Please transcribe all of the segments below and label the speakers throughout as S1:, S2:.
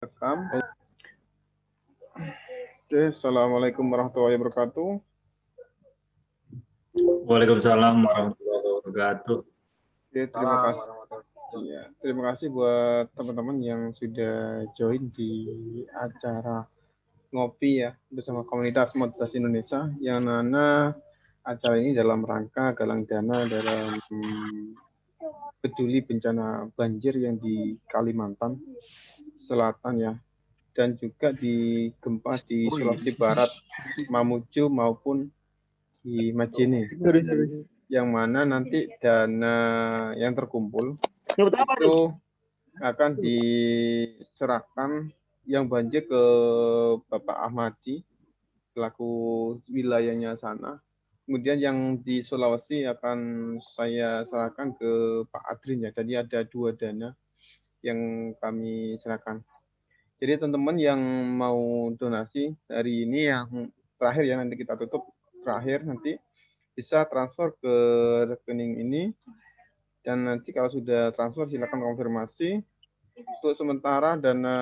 S1: Rekam. Oke, assalamualaikum warahmatullahi wabarakatuh.
S2: Waalaikumsalam warahmatullahi wabarakatuh.
S1: Oke, terima kasih buat teman-teman yang sudah join di acara ngopi ya bersama komunitas Modbas Indonesia, yang mana acara ini dalam rangka galang dana dalam peduli bencana banjir yang di Kalimantan Selatan ya, dan juga di gempa di Sulawesi Barat, Mamuju maupun di Majene, yang mana nanti dana yang terkumpul itu akan diserahkan yang banjir ke Bapak Ahmadi selaku wilayahnya sana. Kemudian yang di Sulawesi akan saya serahkan ke Pak Adrin ya. Jadi ada 2 dana yang kami serahkan. Jadi teman-teman yang mau donasi hari ini yang terakhir ya, nanti kita tutup terakhir, nanti bisa transfer ke rekening ini, dan nanti kalau sudah transfer silakan konfirmasi. Untuk sementara dana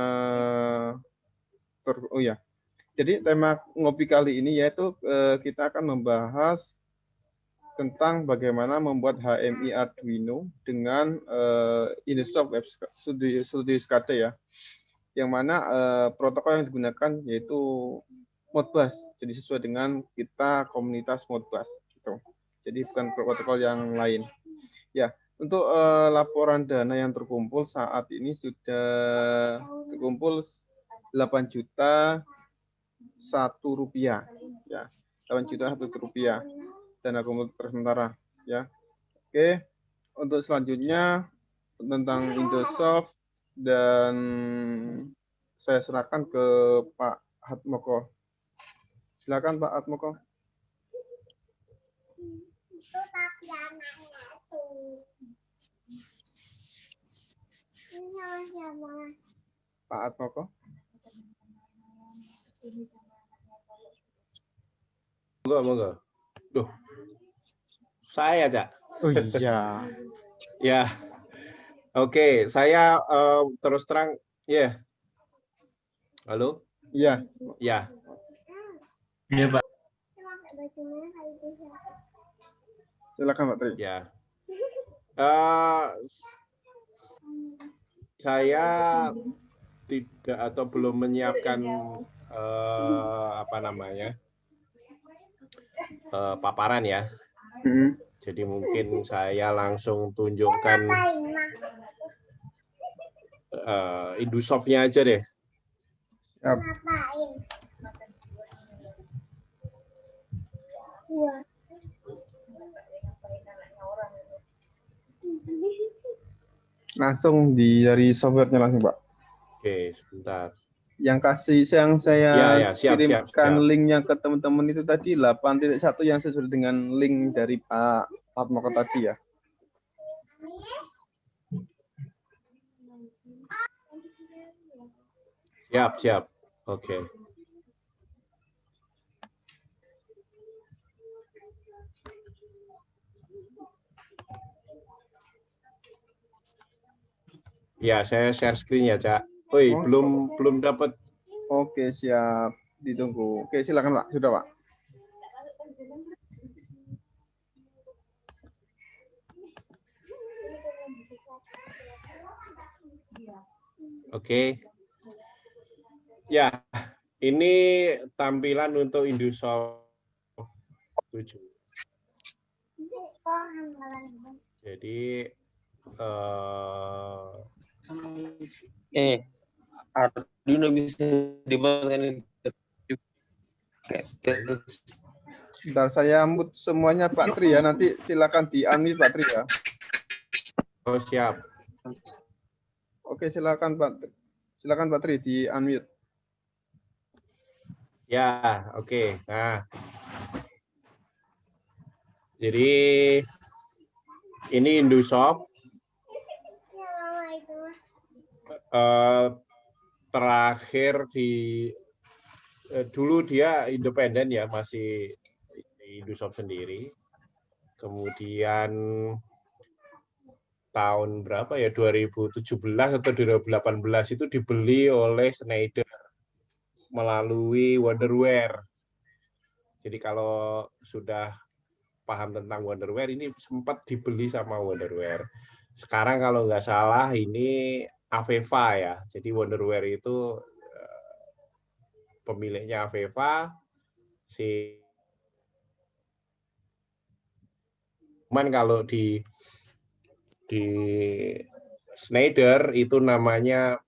S1: jadi tema ngopi kali ini yaitu kita akan membahas tentang bagaimana membuat HMI Arduino dengan Indosoft Web Studio SCADA ya, yang mana protokol yang digunakan yaitu Modbus, jadi sesuai dengan kita komunitas Modbus gitu. Jadi bukan protokol yang lain ya. Untuk laporan dana yang terkumpul saat ini sudah terkumpul 8 juta Rp1 ya, 8 juta Rp1 dana kumpul sementara ya. Oke, untuk selanjutnya tentang Indosoft, dan saya serahkan ke Pak Hatmoko. Silakan Pak Hatmoko. Pak Hatmoko.
S3: Monggo. Duh. Saya, Cak.
S1: Oh iya.
S3: Ya. Oke, saya terus terang ya. Halo?
S1: Iya.
S3: Ya.
S2: Iya, Pak.
S1: Silakan Pak Tri.
S3: Ya. Saya tidak atau belum menyiapkan paparan ya. Jadi mungkin saya langsung tunjukkan Indosoft-nya aja deh.
S1: Yap. Langsung dari softwarenya langsung Pak.
S3: Oke, sebentar.
S1: Yang saya
S3: siap,
S1: kirimkan
S3: siap.
S1: linknya ke teman-teman itu tadi 8.1 yang sesuai dengan link dari Pak Hatmoko tadi ya.
S3: Siap. Oke. Ya, saya share screen ya, Cak. Woi, belum dapat.
S1: Oke, siap. Ditunggu. Oke, silakan Pak. Sudah, Pak.
S3: Oke. Ya, ini tampilan untuk Indosoft 7. Jadi
S4: Arduino bisa dimakan.
S1: Bentar, saya mute semuanya Pak Tri ya. Nanti silakan di-unmute Pak Tri ya.
S3: Oh, siap.
S1: Oke, silakan Pak. Silakan Pak Tri di-unmute.
S3: Ya, oke. Nah. Jadi ini Indosoft. Terakhir dulu dia independen ya, masih di Indosoft sendiri. Kemudian tahun berapa ya, 2017 atau 2018 itu dibeli oleh Schneider melalui Wonderware. Jadi kalau sudah paham tentang Wonderware, ini sempat dibeli sama Wonderware. Sekarang kalau nggak salah ini Aveva ya. Jadi Wonderware itu pemiliknya Aveva. Cuman kalau di Schneider itu namanya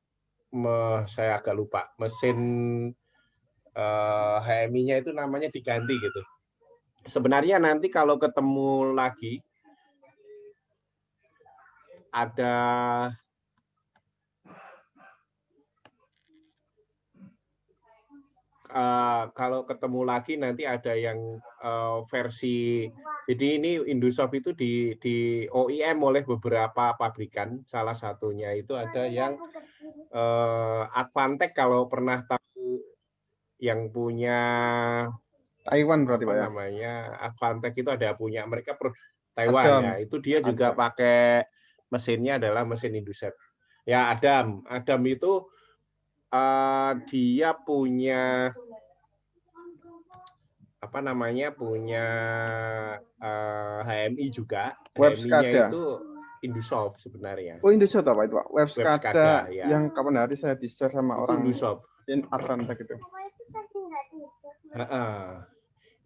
S3: saya agak lupa, mesin HMI-nya itu namanya diganti gitu. Sebenarnya nanti kalau ketemu lagi ada kalau ketemu lagi nanti ada yang versi, jadi ini Indosoft itu di OEM oleh beberapa pabrikan, salah satunya itu ada yang Advantech, kalau pernah tahu yang punya
S1: Taiwan berarti Pak ya?
S3: namanya Advantech itu ada punya mereka Taiwan ya, itu dia juga pakai mesinnya adalah mesin Indosoft. Ya Adam itu dia punya apa namanya, punya HMI juga. HMI-nya itu Indosoft sebenarnya.
S1: Oh, Indosoft apa itu Pak?
S3: Webskada ya.
S1: Yang kapan hari saya di-share sama orang
S3: Indosoft.
S1: Advantech itu.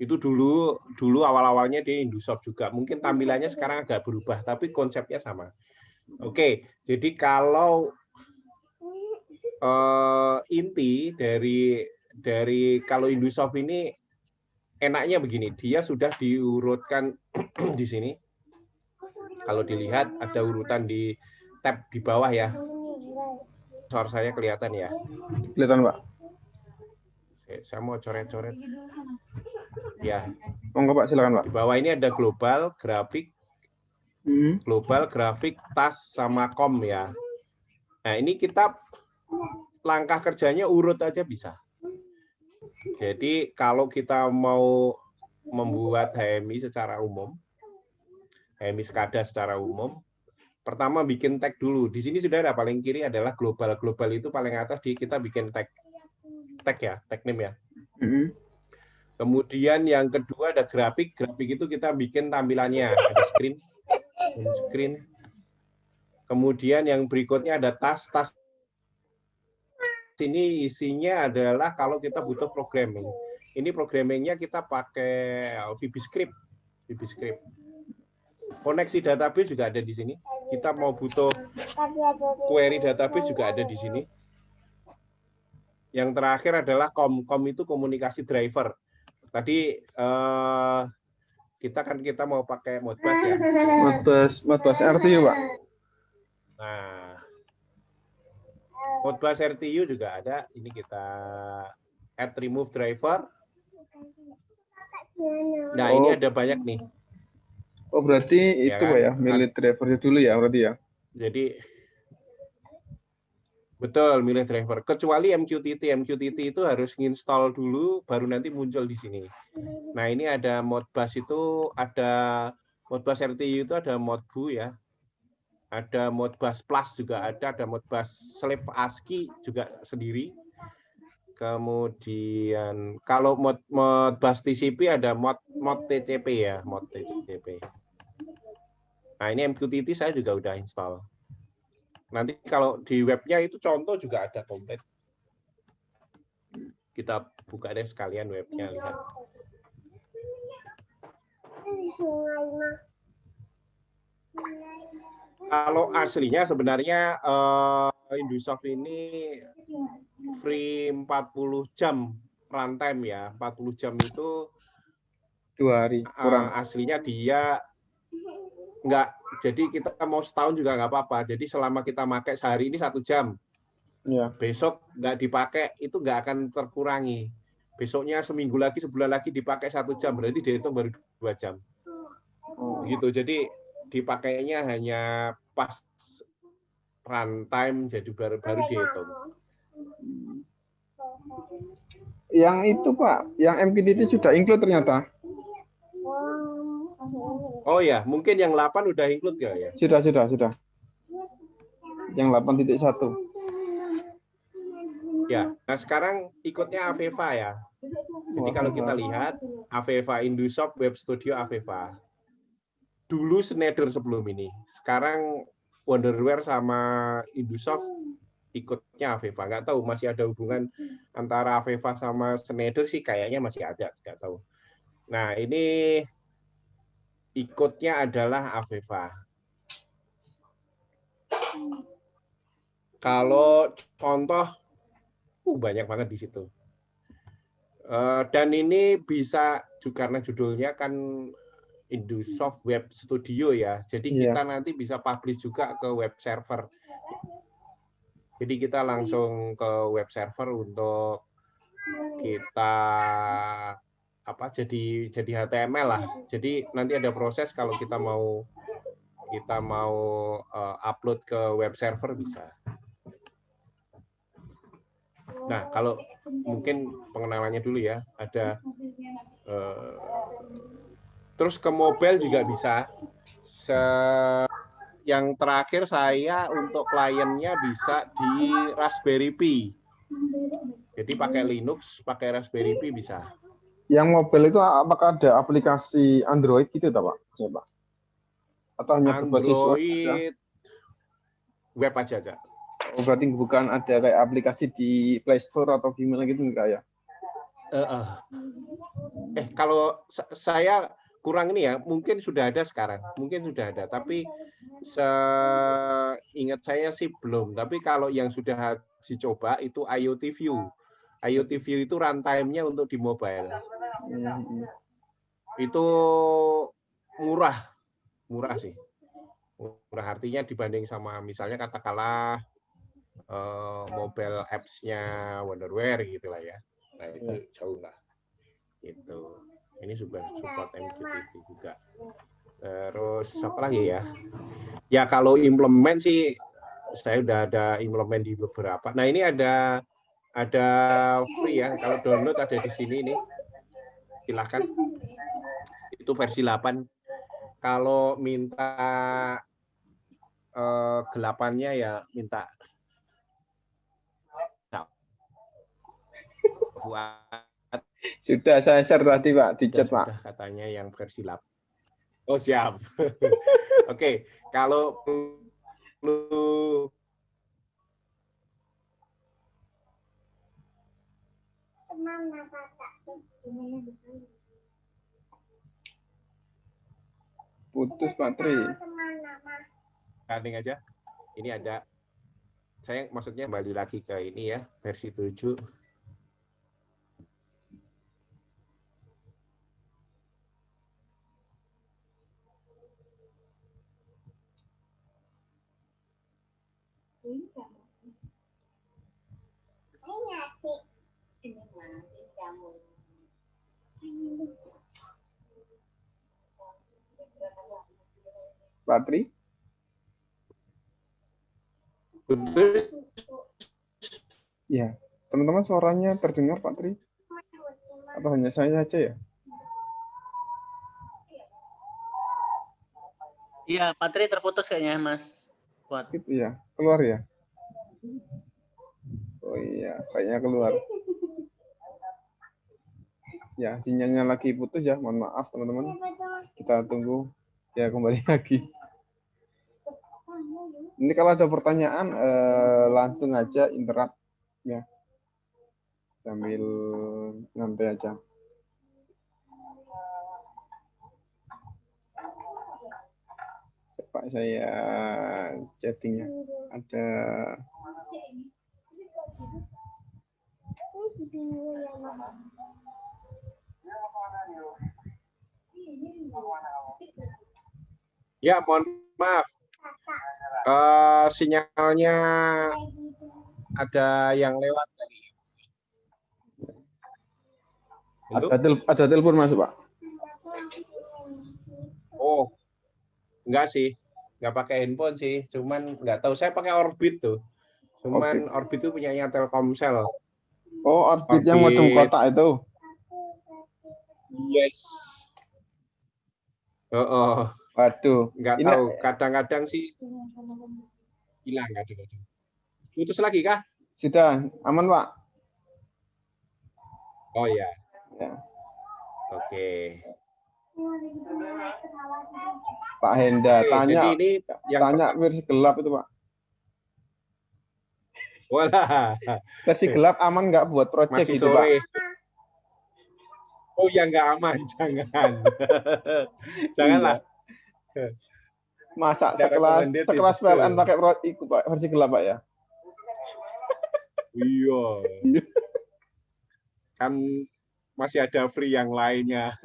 S3: Itu dulu awal-awalnya dia Indosoft juga. Mungkin tampilannya sekarang agak berubah, tapi konsepnya sama. Oke, jadi kalau inti dari kalau Indosoft ini enaknya begini, dia sudah diurutkan di sini. Kalau dilihat ada urutan di tab di bawah ya. Suara saya kelihatan ya?
S1: Kelihatan Pak.
S3: Saya mau coret-coret. Ya.
S1: Monggo Pak, silakan Pak.
S3: Di bawah ini ada global, grafik, tas sama com ya. Nah, ini kita langkah kerjanya urut aja bisa. Jadi kalau kita mau membuat HMI secara umum, HMI SCADA secara umum, pertama bikin tag dulu. Di sini sudah ada paling kiri adalah global. Global itu paling atas kita bikin tag ya, tag name ya. Kemudian yang kedua ada grafik. Grafik itu kita bikin tampilannya, ada screen. Kemudian yang berikutnya ada tas. Ini isinya adalah kalau kita butuh programming. Ini programmingnya kita pakai VBScript. Koneksi database juga ada di sini. Kita mau butuh query database juga ada di sini. Yang terakhir adalah com itu komunikasi driver. Tadi kita mau pakai Modbus ya.
S1: Modbus RTU Pak.
S3: Nah, Modbus RTU juga ada. Ini kita add remove driver. Nah, ini ada banyak nih.
S1: Oh, berarti
S3: ya
S1: itu
S3: kan?
S1: Pak ya, milih driver dulu ya berarti ya.
S3: Jadi betul, milih driver. Kecuali MQTT itu harus nginstall dulu, baru nanti muncul di sini. Nah, ini ada Modbus itu, ada Modbus RTU itu ada Modbu ya. Ada Modbus Plus juga ada Modbus Slave ASCII juga sendiri. Kemudian kalau Modbus TCP ada mod TCP ya, mod TCP. Nah, ini MQTT saya juga udah install. Nanti kalau di webnya itu contoh juga ada komplit. Kita buka deh sekalian webnya, lihat. Kalau aslinya sebenarnya Indosoft ini free 40 jam runtime ya. 40 jam itu
S1: 2 hari kurang.
S3: Aslinya dia enggak, jadi kita mau setahun juga nggak apa-apa. Jadi selama kita pakai sehari ini 1 jam.
S1: Ya.
S3: Besok nggak dipakai itu nggak akan terkurangi. Besoknya seminggu lagi, sebulan lagi dipakai 1 jam, berarti dihitung baru 2 jam. Gitu. Jadi dipakainya hanya pas runtime, jadi baru dihitung.
S1: Yang itu Pak, yang MQTT sudah include ternyata.
S3: Oh ya, mungkin yang 8 udah include ya?
S1: Sudah. yang 8.1.
S3: Ya, nah sekarang ikutnya Aveva ya. Jadi kalau kita lihat Aveva Indosoft Web Studio Aveva. Dulu Schneider sebelum ini. Sekarang Wonderware sama Indosoft ikutnya Aveva. Nggak tahu masih ada hubungan antara Aveva sama Schneider sih, kayaknya masih ada, nggak tahu. Nah, ini ikutnya adalah Aveva. Kalau contoh, banyak banget di situ. Dan ini bisa juga karena judulnya kan Indosoft Web Studio ya. Jadi kita nanti bisa publish juga ke web server. Jadi kita langsung ke web server untuk kita jadi HTML lah. Jadi nanti ada proses kalau kita mau upload ke web server bisa. Nah, kalau mungkin pengenalannya dulu ya, ada terus ke mobile juga bisa. Yang terakhir saya untuk kliennya bisa di Raspberry Pi. Jadi pakai Linux, pakai Raspberry Pi bisa.
S1: Yang mobile itu apakah ada aplikasi Android gitu, Pak? Coba. Atau hanya berbasis
S3: Android web aja.
S1: Oh, berarti bukan ada kayak aplikasi di Play Store atau gimana gitu enggak ya?
S3: Kalau saya kurang ini ya, mungkin sudah ada sekarang, mungkin sudah ada, tapi seingat saya sih belum. Tapi kalau yang sudah dicoba itu IoT View. IoT View itu runtime-nya untuk di mobile. Itu murah sih. Murah artinya dibanding sama misalnya katakanlah mobile apps-nya Wonderware gitulah ya. Nah, itu jauh lah. Gitu. Ini juga support MQTT juga. Terus apa lagi ya? Ya kalau implement sih saya udah ada implement di beberapa. Nah, ini ada free ya. Kalau download ada di sini nih. Silahkan. Itu versi 8. Kalau minta 8-nya ya minta
S1: Sudah saya share tadi, Pak, di chat, Pak.
S3: Sudah katanya yang versi 8. Oh, siap. Oke, kalau perlu
S1: Putus, Pak Tri.
S3: cutting aja. Ini ada, saya maksudnya kembali lagi ke ini ya, versi 7.
S1: Pak Tri? Ya, teman-teman suaranya terdengar, Pak Tri? Atau hanya saya aja ya?
S5: Iya, Pak Tri terputus kayaknya, Mas. Kuat.
S1: Gitu ya, keluar ya? Oh iya, kayaknya keluar. Ya, sinyalnya lagi putus ya, mohon maaf teman-teman. Kita tunggu ya kembali lagi. Ini kalau ada pertanyaan langsung aja interrupt ya. Sambil nanti aja. Pak saya chattingnya ada
S3: ya, mohon maaf. Sinyalnya ada yang lewat tadi.
S1: Ada telepon masuk, Pak.
S3: Oh, enggak sih. Enggak pakai handphone sih. Cuman enggak tahu. Saya pakai Orbit tuh. Cuman Orbit itu punyanya Telkomsel.
S1: Oh, Orbit yang modem kotak itu?
S3: Yes.
S1: Waduh.
S3: Enggak tahu. Kadang-kadang sih Hilang kadang-kadang. Putus lagi kah?
S1: Sudah aman, Pak?
S3: Oh ya,
S1: Ya.
S3: oke.
S1: Pak Henda
S3: Oke,
S1: tanya
S3: jadi ini yang
S1: tanya versi gelap itu, Pak.
S3: Walah,
S1: Versi gelap aman nggak buat project
S3: masih
S1: gitu, Pak?
S3: sore. Oh ya nggak aman, jangan. Janganlah.
S1: Masa
S3: Tidak recommended
S1: sekelas
S3: itu.
S1: PLN pakai itu, Pak, versi gelap, Pak ya?
S3: Iya. Kan masih ada free yang lainnya.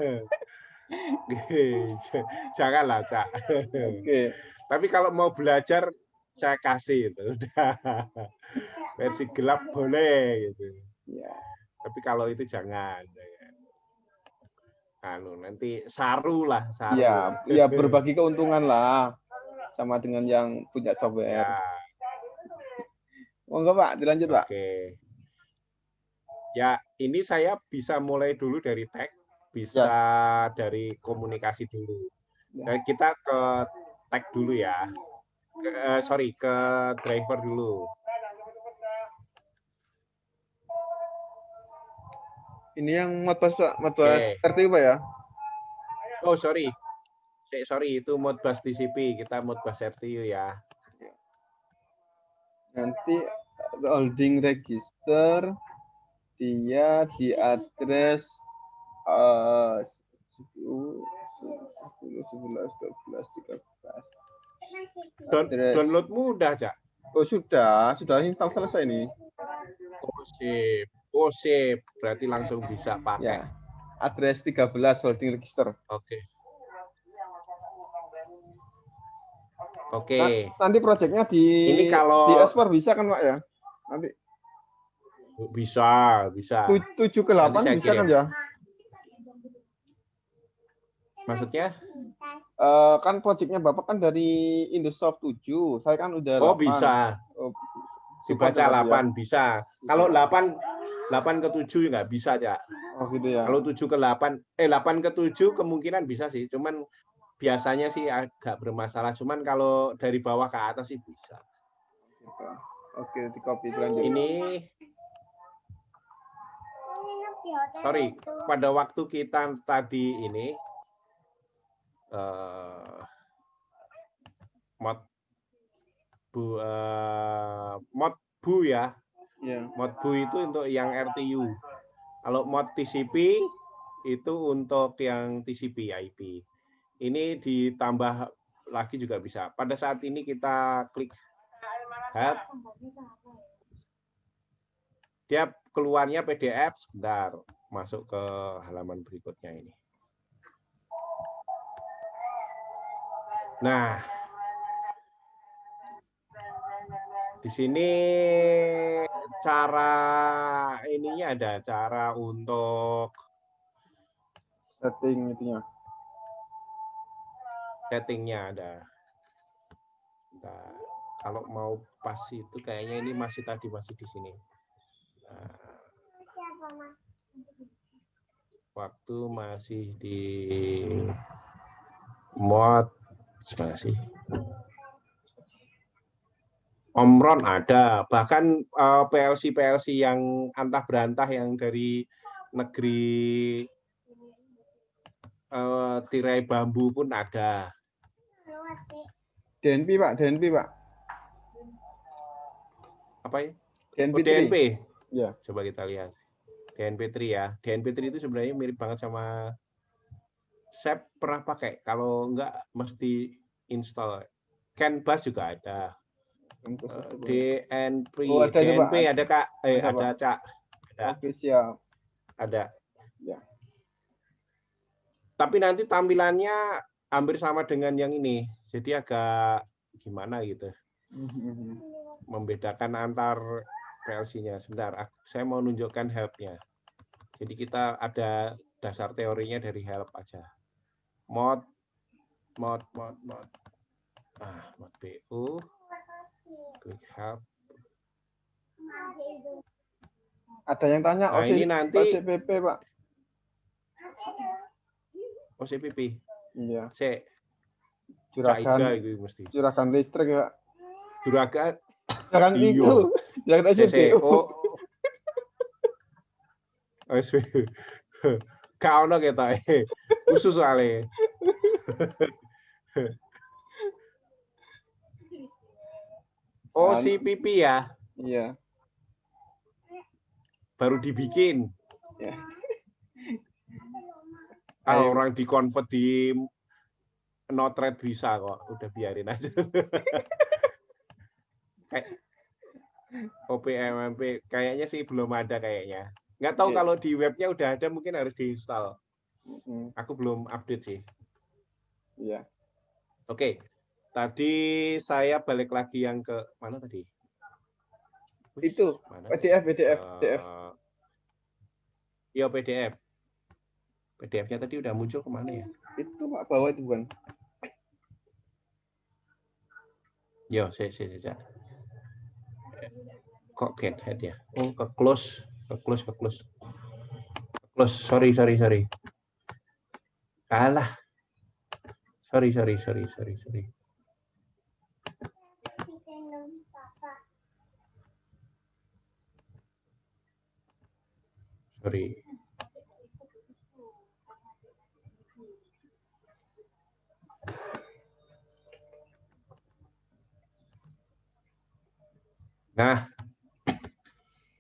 S3: Janganlah, Cak.
S1: Oke.
S3: Tapi kalau mau belajar, saya kasih itu. Udah. Versi gelap boleh gitu.
S1: Ya.
S3: Tapi kalau itu jangan. Nanti saru lah, saru.
S1: Ya berbagi keuntungan lah sama dengan yang punya software.
S3: Ya,
S1: Monggo, Pak, dilanjut, Pak.
S3: oke. Ya, ini saya bisa mulai dulu dari tag, bisa dari komunikasi dulu.
S1: Ya.
S3: Kita ke tag dulu ya. Ke driver dulu.
S1: Ini yang Modbus, Pak, Modbus RTU, Pak ya?
S3: Oh, sorry, itu Modbus TCP, kita Modbus RTU ya.
S1: Nanti holding register dia di address 10, 11, 12, 13.
S3: Download mudah, Cak.
S1: Oh, sudah install selesai nih.
S3: Oh, sip. Berarti langsung bisa pakai.
S1: Ya. Address 13 holding register.
S3: Oke.
S1: Nanti proyeknya di ekspor bisa kan, Pak ya? Nanti
S3: bisa.
S1: 7 ke 8 bisa kan ya?
S3: Maksudnya?
S1: Kan proyeknya Bapak kan dari Indosoft 7. Saya kan udah 8.
S3: Oh, bisa. Dibaca 8 ya? Bisa. Kalau 8 ke 7 nggak bisa, Cak.
S1: Oh, gitu ya.
S3: Kalau 7 ke 8, 8 ke 7 kemungkinan bisa sih. Cuman biasanya sih agak bermasalah. Cuman kalau dari bawah ke atas sih bisa.
S1: Oke, di copy lanjut.
S3: Ini sorry, pada waktu kita tadi ini modbu ya. Modbu itu untuk yang RTU. Kalau mod TCP itu untuk yang TCP IP. Ini ditambah lagi juga bisa. Pada saat ini kita klik help. Dia keluarnya PDF, sebentar. Masuk ke halaman berikutnya ini. Nah, di sini cara ininya ada, cara untuk settingnya ada. Nah, kalau mau pas itu kayaknya ini masih di sini. Nah, waktu masih di mod masih. Omron ada, bahkan PLC yang antah berantah yang dari negeri tirai bambu pun ada.
S1: DNP, Pak.
S3: Apa ya?
S1: DNP.
S3: DNP.
S1: Ya.
S3: Coba kita lihat. DNP3 ya. DNP3 itu sebenarnya mirip banget sama saya pernah pakai. Kalau enggak mesti install. CAN bus juga ada. DNP, ada Kak. Ada Cak. Ada.
S1: Oke, siap.
S3: Ada.
S1: Ya.
S3: Tapi nanti tampilannya hampir sama dengan yang ini. Jadi agak gimana gitu. Membedakan antar PLC-nya. Sebentar, saya mau nunjukkan help-nya. Jadi kita ada dasar teorinya dari help aja. Mod mod BU. Klik help.
S1: Ada yang tanya
S3: ini nanti
S1: OCPP, Pak.
S3: OCPP.
S1: Iya.
S3: Juragan listrik ya. Juragan.
S1: Jangan
S3: Iya.
S1: itu. Jangan SBO.
S3: Oh. SBO. Kau no kita khusus soalnya. Oh, si pipi ya.
S1: Iya.
S3: Baru dibikin.
S1: Ya.
S3: Orang di-convert di Node-RED bisa kok. Udah biarin aja. Kayak OPMMP kayaknya sih belum ada kayaknya. Nggak tahu kalau di webnya udah ada, mungkin harus diinstal. Aku belum update sih.
S1: Iya.
S3: Oke. Tadi saya balik lagi yang ke mana tadi?
S1: Itu
S3: Mana
S1: PDF.
S3: Iya, PDF. PDF-nya tadi udah muncul kemana ya?
S1: Itu Pak bawah itu bukan?
S3: Yo, saya. Kok get head ya? Oh, ke close. Sorry. Alah. Sorry. Nah,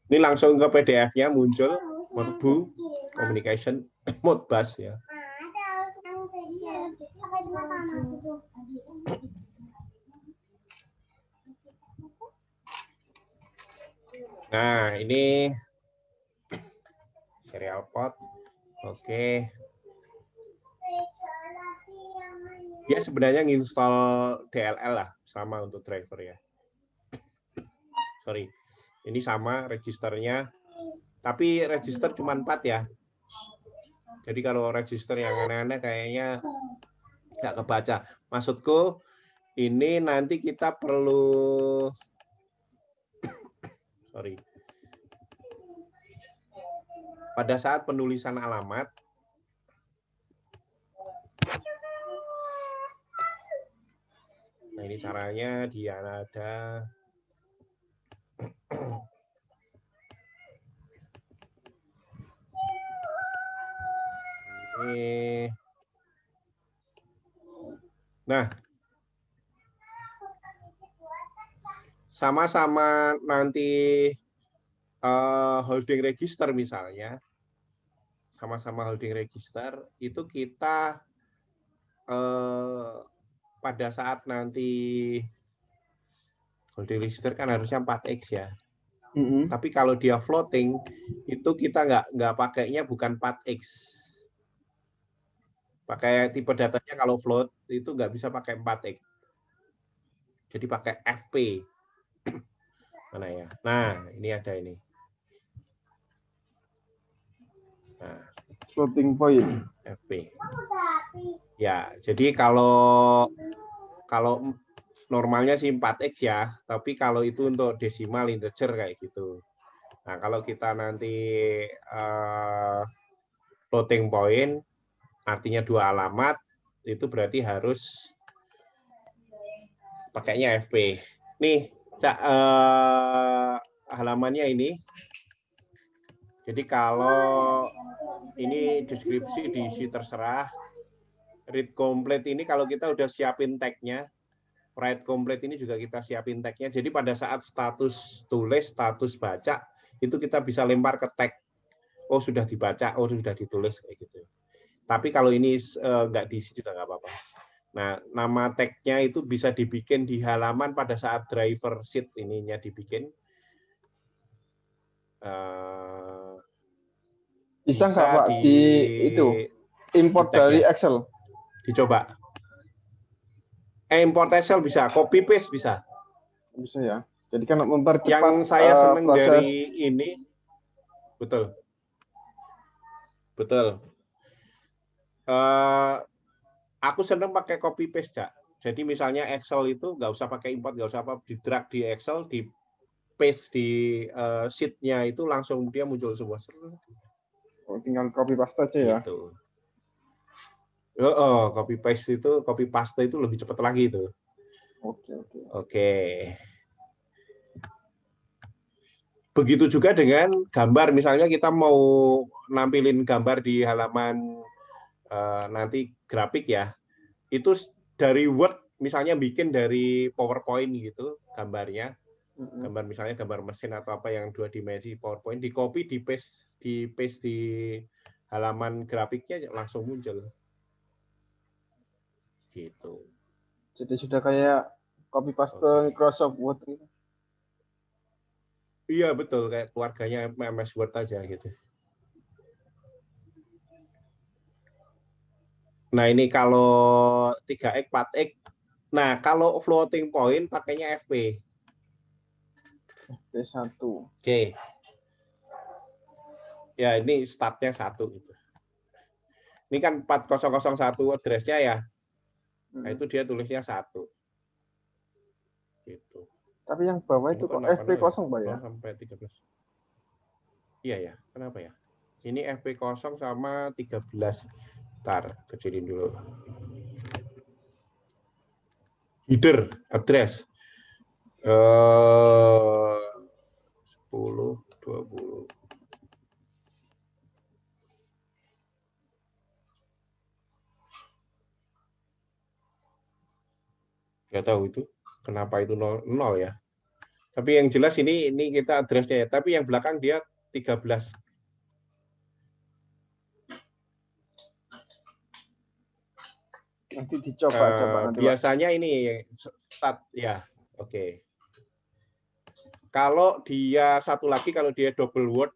S3: ini langsung ke PDF-nya muncul Merbu Communication Modbus ya. Nah, ini serial port. Oke. Dia sebenarnya nginstall DLL lah, sama untuk driver ya. Sorry. Ini sama registernya. Tapi register cuma 4 ya. Jadi kalau register yang aneh-aneh kayaknya nggak kebaca. Maksudku, ini nanti kita perlu... Sorry. Pada saat penulisan alamat, nah ini caranya dia ada... Nah, sama-sama nanti holding register misalnya, sama-sama holding register, itu kita pada saat nanti holding register kan harusnya 4X ya. Tapi kalau dia floating, itu kita nggak pakainya bukan 4X. Pakai tipe datanya kalau float, itu nggak bisa pakai 4X. Jadi pakai FP. Mana ya? Nah, ini ada ini. Nah,
S1: Floating point.
S3: FP. Ya, jadi kalau normalnya sih 4X ya, tapi kalau itu untuk desimal integer kayak gitu. Nah, kalau kita nanti floating point, artinya 2 alamat, itu berarti harus pakainya FP. Nih, halamannya ini. Jadi kalau ini deskripsi diisi terserah. Read complete ini kalau kita udah siapin tag-nya. Write complete ini juga kita siapin tag-nya. Jadi pada saat status tulis, status baca, itu kita bisa lempar ke tag. Oh, sudah dibaca, oh, sudah ditulis, kayak gitu. Tapi kalau ini nggak diisi juga nggak apa-apa. Nah, nama tag-nya itu bisa dibikin di halaman pada saat driver sheet ininya dibikin.
S1: Bisa nggak Pak di itu import dari Excel?
S3: Dicoba. Import Excel bisa, copy paste bisa.
S1: Bisa ya. Jadi kan mempercepat
S3: yang saya seneng
S1: proses...
S3: dari ini, betul. Aku seneng pakai copy paste, Cak. Jadi misalnya Excel itu nggak usah pakai import, nggak usah apa, di drag di Excel, di paste di sheet-nya itu langsung dia muncul semua.
S1: Oh, tinggal copy paste aja ya.
S3: Gitu. copy paste itu lebih cepat lagi itu.
S1: Oke.
S3: Begitu juga dengan gambar, misalnya kita mau nampilin gambar di halaman nanti grafik ya, itu dari Word misalnya bikin dari PowerPoint gitu gambarnya, gambar misalnya gambar mesin atau apa yang 2 dimensi PowerPoint, di copy, di paste di halaman grafiknya langsung muncul. Gitu.
S1: Jadi sudah kayak copy paste Microsoft Word gitu.
S3: Iya betul, kayak keluarganya MS Word aja gitu. Nah ini kalau 3x, 4x. Nah kalau floating point pakainya FP.
S1: FP1.
S3: Oke. Ya ini startnya 1 gitu. Ini kan 4001 address-nya ya. Nah itu dia tulisnya 1. Gitu.
S1: Tapi yang bawah itu kok FP0 Pak ya?
S3: Sampai 13. Iya ya, kenapa ya? Ini FP0 sama 13. Ntar, kecilin dulu. Header, address. 10, 20. Nggak tahu itu, kenapa itu 0 ya. Tapi yang jelas ini kita address-nya ya. Tapi yang belakang dia 13.
S1: Nanti dicoba nanti,
S3: biasanya Pak. Ini start ya. Oke. Kalau dia satu lagi, kalau dia double word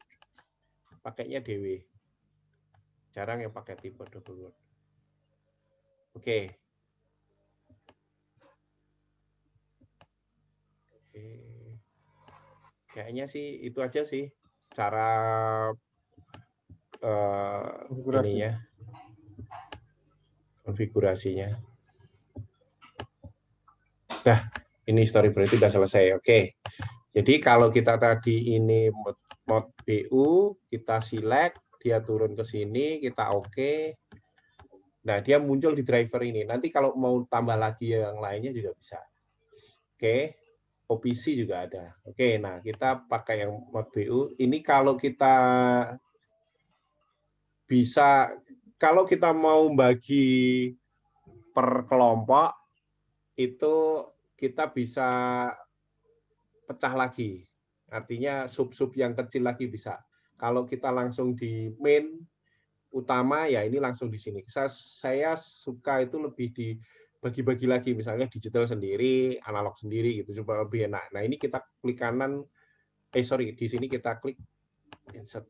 S3: pakainya DW. Jarang yang pakai tipe double word. Oke. Kayaknya sih itu aja sih cara ininya. Konfigurasinya. Nah, ini storyboard itu sudah selesai. Oke. Jadi kalau kita tadi ini mode BU, kita select, dia turun ke sini, kita oke. Nah, dia muncul di driver ini. Nanti kalau mau tambah lagi yang lainnya juga bisa. Oke. OPC juga ada. Oke, nah kita pakai yang mode BU. Ini kalau kita bisa, kalau kita mau bagi per kelompok, itu kita bisa pecah lagi. Artinya sub-sub yang kecil lagi bisa. Kalau kita langsung di main utama, ya ini langsung di sini. Saya suka itu lebih dibagi-bagi lagi. Misalnya digital sendiri, analog sendiri, gitu supaya lebih enak. Nah ini kita klik kanan, di sini kita klik insert.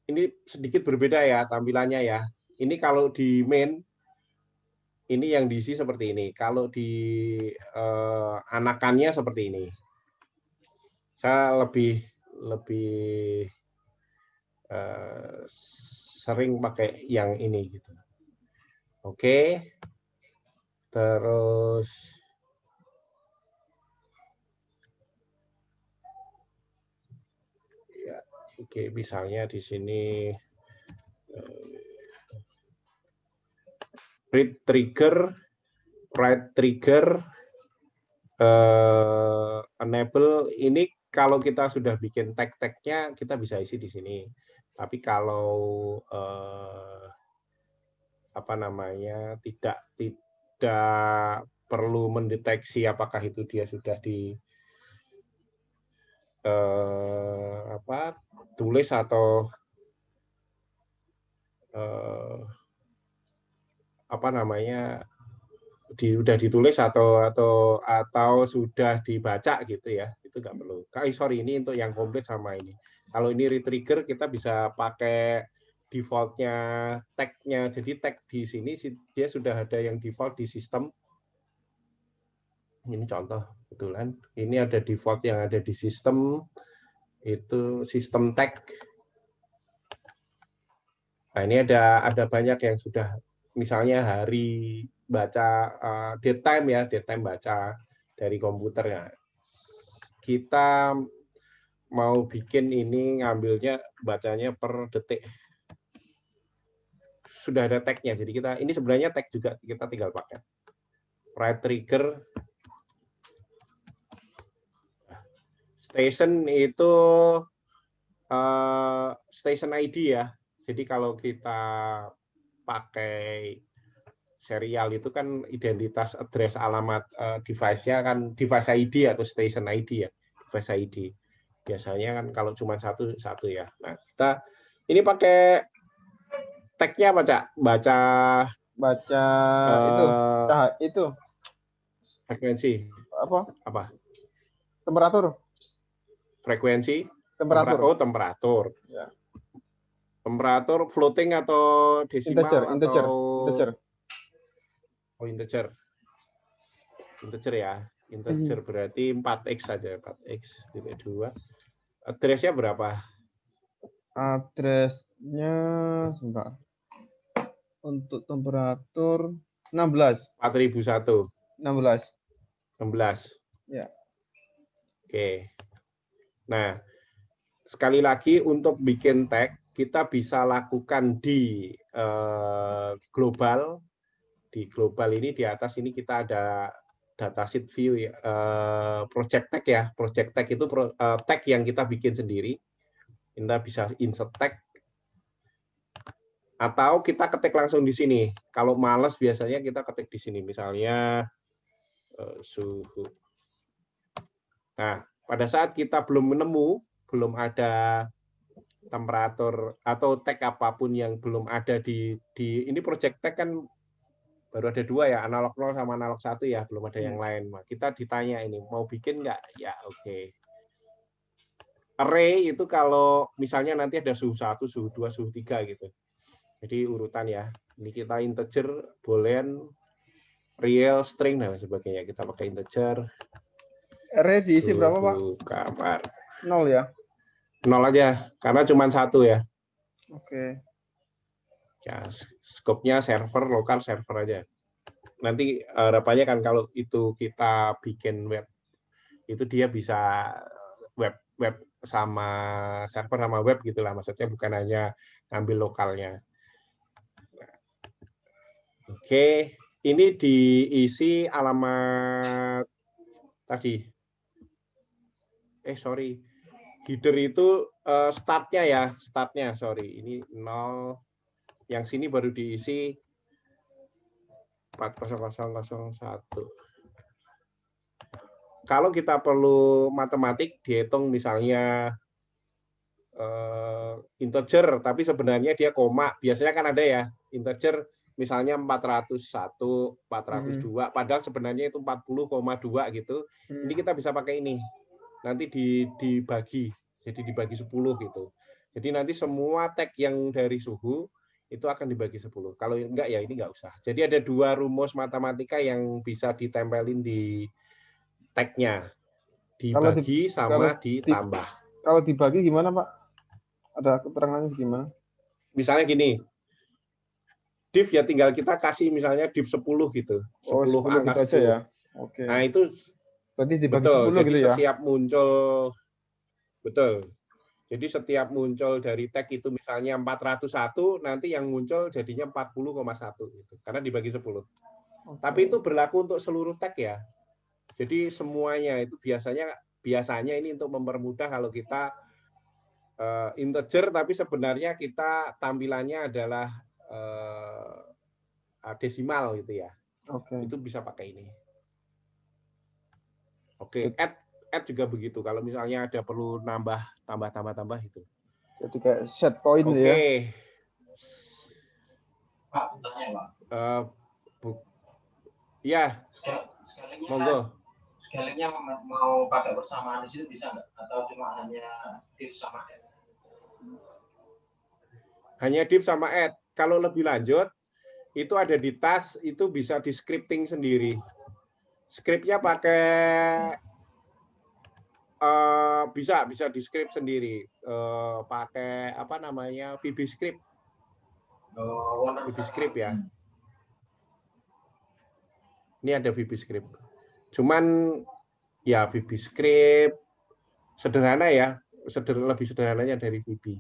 S3: Ini sedikit berbeda ya tampilannya ya. Ini kalau di main, ini yang diisi seperti ini. Kalau di anakannya seperti ini. Saya lebih sering pakai yang ini gitu. Oke. Terus ya, oke, misalnya di sini read trigger, write trigger, enable. Ini kalau kita sudah bikin tag-tagnya kita bisa isi di sini. Tapi kalau apa namanya tidak perlu mendeteksi apakah itu dia sudah di tulis atau apa namanya sudah ditulis atau sudah dibaca gitu ya, itu nggak perlu. Sorry, ini untuk yang komplit sama ini. Kalau ini retrigger kita bisa pakai defaultnya tag-nya. Jadi tag di sini dia sudah ada yang default di sistem. Ini contoh kebetulan. Ini ada default yang ada di sistem, itu sistem tag. Nah ini ada banyak yang sudah, misalnya hari baca, date time baca dari komputernya. Kita mau bikin ini ngambilnya bacanya per detik. Sudah ada tag-nya, jadi kita ini sebenarnya tag juga, kita tinggal pakai write trigger. Station itu station ID ya. Jadi kalau kita pakai serial itu kan identitas address alamat device-nya kan device ID atau station ID ya, device ID. Biasanya kan kalau cuma satu ya. Nah, kita ini pakai tag-nya apa, Cak? Baca
S1: itu
S3: frekuensi. Apa?
S1: Temperatur.
S3: Frekuensi?
S1: Temperatur.
S3: Oh, temperatur.
S1: Ya.
S3: Temperatur floating atau desimal
S1: Integer.
S3: Oh, integer. Integer ya. Integer berarti 4x saja, 4x.2. Address-nya berapa?
S1: Address-nya sebentar. Untuk temperatur 16.
S3: 4001.
S1: 16. Ya.
S3: Oke. Nah, sekali lagi untuk bikin tag kita bisa lakukan di global. Di global ini di atas ini kita ada datasheet view ya, project tag ya. Project tag itu tag yang kita bikin sendiri. Kita bisa insert tag atau kita ketik langsung di sini. Kalau males biasanya kita ketik di sini. Misalnya suhu. Nah, pada saat kita belum ada temperatur atau tag apapun yang belum ada di ini project tag kan baru ada 2 ya, analog 0 sama analog 1 ya, belum ada yang lain. Nah, kita ditanya ini mau bikin nggak? Ya, oke. Array itu kalau misalnya nanti ada suhu 1, suhu 2, suhu 3 gitu. Jadi urutan ya. Ini kita integer, boolean, real, string dan sebagainya. Kita pakai integer.
S1: Array diisi berapa, Pak?
S3: Kamar.
S1: 0 ya.
S3: 0 aja karena cuma 1 ya.
S1: Oke.
S3: Ya, scope-nya server, lokal server aja. Nanti harapannya kan kalau itu kita bikin web, itu dia bisa web sama server sama web gitulah. Maksudnya bukan hanya ngambil lokalnya. Oke, ini diisi alamat tadi. Sorry. Header itu startnya, sorry. Ini 0. Yang sini baru diisi 40001. Kalau kita perlu matematik, dihitung misalnya integer, tapi sebenarnya dia koma. Biasanya kan ada ya, integer misalnya 401, 402, padahal sebenarnya itu 40,2 gitu. Ini kita bisa pakai ini. Nanti dibagi, jadi dibagi 10 gitu. Jadi nanti semua tag yang dari suhu itu akan dibagi 10. Kalau enggak ya ini enggak usah. Jadi ada 2 rumus matematika yang bisa ditempelin di tag-nya. Dibagi sama ditambah.
S1: Kalau dibagi gimana, Pak? Ada keterangannya gimana?
S3: Misalnya gini. Div ya tinggal kita kasih misalnya div 10 gitu. 10 angka
S1: gitu
S3: 10.
S1: Aja ya. Oke.
S3: Nah, itu
S1: berarti dibagi
S3: betul.
S1: 10
S3: Jadi
S1: gitu ya.
S3: Setiap muncul betul. Jadi setiap muncul dari tag itu misalnya 401, nanti yang muncul jadinya 40,1 gitu. Karena dibagi 10. Okay. Tapi itu berlaku untuk seluruh tag ya. Jadi semuanya itu biasanya ini untuk mempermudah kalau kita integer tapi sebenarnya kita tampilannya adalah desimal gitu ya.
S1: Oke.
S3: Itu bisa pakai ini. Oke, add juga begitu. Kalau misalnya ada perlu tambah gitu.
S1: Jadi kayak set point ya.
S3: Oke.
S2: Pak, bertanya, Pak.
S3: Ya.
S2: Scalingnya
S3: monggo.
S2: Scalingnya mau pakai bersamaan di situ bisa nggak? Atau cuma hanya div sama add?
S3: Hanya div sama add. Kalau lebih lanjut, itu ada di task, itu bisa di scripting sendiri. Scriptnya pakai bisa di script sendiri, pakai apa namanya VBScript. VBScript ya. Ini ada VBScript. Cuman ya VBScript sederhana ya, lebih sederhananya dari VB.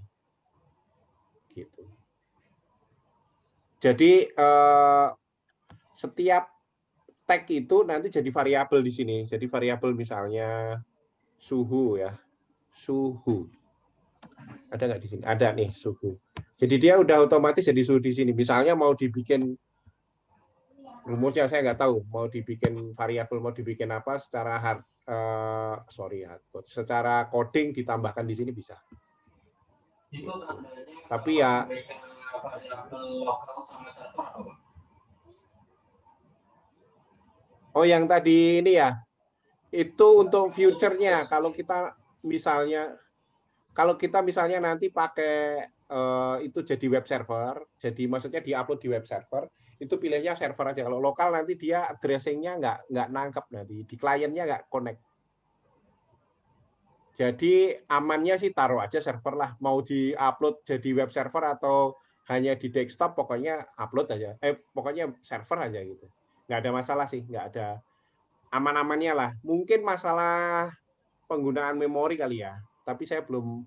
S3: Gitu. Jadi setiap tag itu nanti jadi variabel di sini. Jadi variabel misalnya suhu ya. suhu. Ada nggak di sini? Ada nih suhu. Jadi dia udah otomatis jadi suhu di sini. Misalnya mau dibikin rumusnya saya nggak tahu, mau dibikin variabel, mau dibikin apa secara hardcode, secara coding ditambahkan di sini bisa.
S2: Itu tandanya
S3: Tapi ya
S2: variabel lokal sama server apa, Pak?
S3: oh yang tadi ini ya, itu untuk future-nya. Kalau kita misalnya nanti pakai itu jadi web server, jadi maksudnya diupload di web server, itu pilihnya server aja. Kalau lokal nanti dia addressing-nya nggak nangkep nanti, di kliennya nggak connect. Jadi amannya sih taruh aja server lah. Mau di-upload jadi web server atau hanya di desktop, pokoknya upload aja. Pokoknya server aja gitu. Nggak ada masalah sih, nggak ada aman-amannya lah. Mungkin masalah penggunaan memori kali ya. Tapi saya belum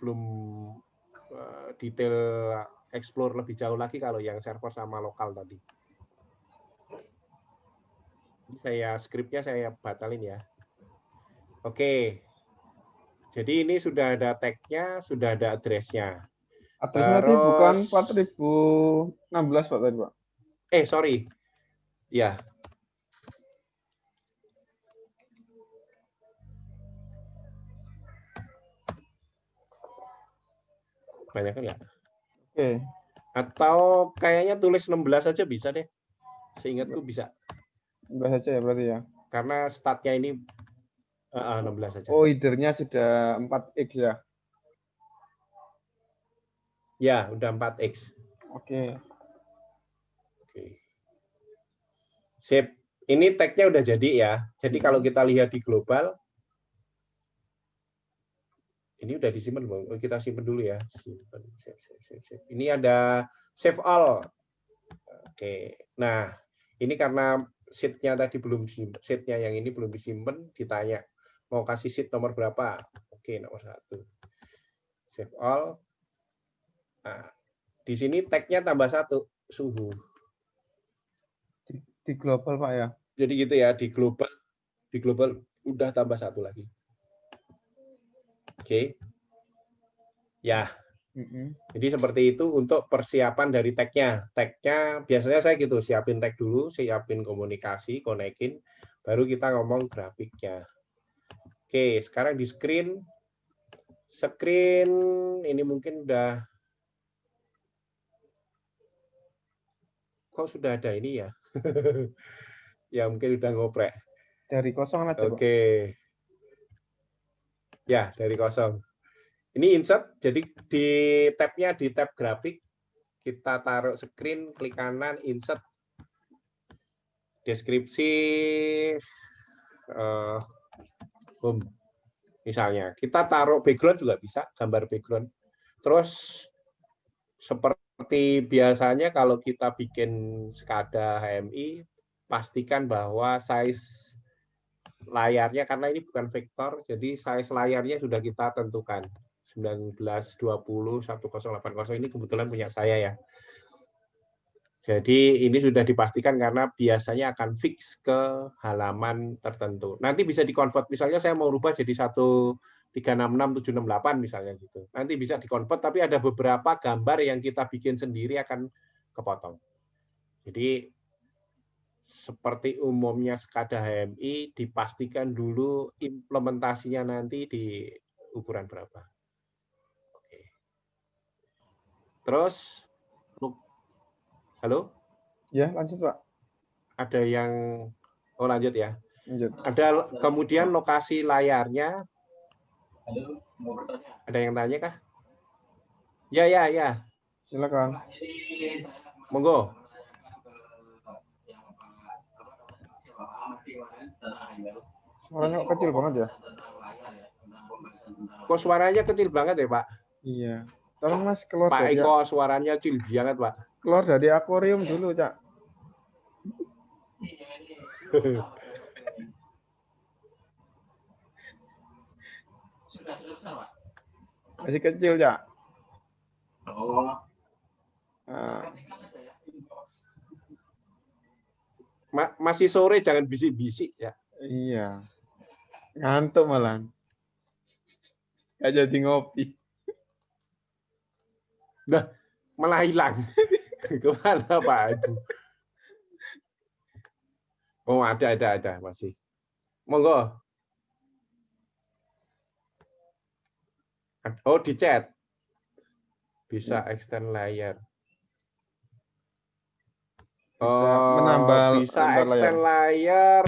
S3: detail explore lebih jauh lagi kalau yang server sama lokal tadi. Skripnya saya batalin ya. Oke. Jadi ini sudah ada tag-nya, sudah ada address-nya.
S1: Addressnya tadi bukan 4016 Pak tadi Pak.
S3: Sorry. Ya. Banyak kan ya?
S1: Oke.
S3: Atau kayaknya tulis 16 aja bisa deh. Seingatku bisa.
S1: 16 saja ya berarti ya.
S3: Karena startnya ini 16 saja.
S1: Oh, header-nya sudah 4x ya.
S3: Ya, udah 4x.
S1: Oke.
S3: Oke. Sip. Ini tag-nya udah jadi ya. Jadi kalau kita lihat di global, ini udah disimpan, Bang. Kita simpan dulu ya. Simpan, save. Ini ada save all. Oke. Nah, ini karena sheet-nya tadi belum disimpan, sheet-nya yang ini belum disimpan, ditanya mau kasih sheet nomor berapa? Oke, nomor 1. Save all. Nah, di sini tag-nya tambah 1, suhu.
S1: Di global Pak ya.
S3: Jadi gitu ya, di global udah tambah 1 lagi. Oke. Ya. Jadi seperti itu untuk persiapan dari tag-nya. Tag-nya biasanya saya gitu, siapin tag dulu, siapin komunikasi, konekin, baru kita ngomong grafiknya. Oke, sekarang di screen ini mungkin udah, kok sudah ada ini ya? Ya mungkin udah ngoprek.
S1: Dari kosong aja Pak.
S3: Oke. Ya, dari kosong. Ini insert, jadi di tab-nya, di tab grafik, kita taruh screen, klik kanan, insert, deskripsi, home. Misalnya, kita taruh background juga bisa, gambar background. Terus, seperti biasanya kalau kita bikin SCADA HMI, pastikan bahwa size layarnya, karena ini bukan vektor, jadi size layarnya sudah kita tentukan. 1920 1080 ini kebetulan punya saya ya. Jadi ini sudah dipastikan karena biasanya akan fix ke halaman tertentu. Nanti bisa dikonvert, misalnya saya mau rubah jadi 1366768 misalnya gitu. Nanti bisa dikonvert, tapi ada beberapa gambar yang kita bikin sendiri akan kepotong. Jadi seperti umumnya SCADA HMI, dipastikan dulu implementasinya nanti di ukuran berapa. Terus, halo?
S1: Ya, lanjut Pak.
S3: Ada yang, lanjut ya.
S1: Lanjut.
S3: Ada kemudian lokasi layarnya.
S2: Halo, mau bertanya?
S3: Ada yang tanya kah? Ya.
S1: Silakan.
S2: Jadi saya
S3: Monggo.
S1: Suaranya kecil banget ya.
S3: Kok suaranya kecil banget ya, Pak?
S1: Iya. Tolong Mas keluar
S3: Pak
S1: dari
S3: Eko suaranya kecil banget, Pak.
S1: keluar dari akuarium dulu, Cak.
S2: Sudah besar, Pak?
S1: Masih kecil, Cak.
S2: Oh.
S1: Nah,
S3: Masih sore, jangan bisik-bisik ya.
S1: iya. Ngantuk malah. Nggak jadi ngopi.
S3: Nah, malah hilang. Kemana Pak Adi? Oh, ada masih. Monggo. Oh, di chat. Bisa extend layar.
S1: Bisa menambah
S3: Bisa
S1: lebar
S3: extend layar.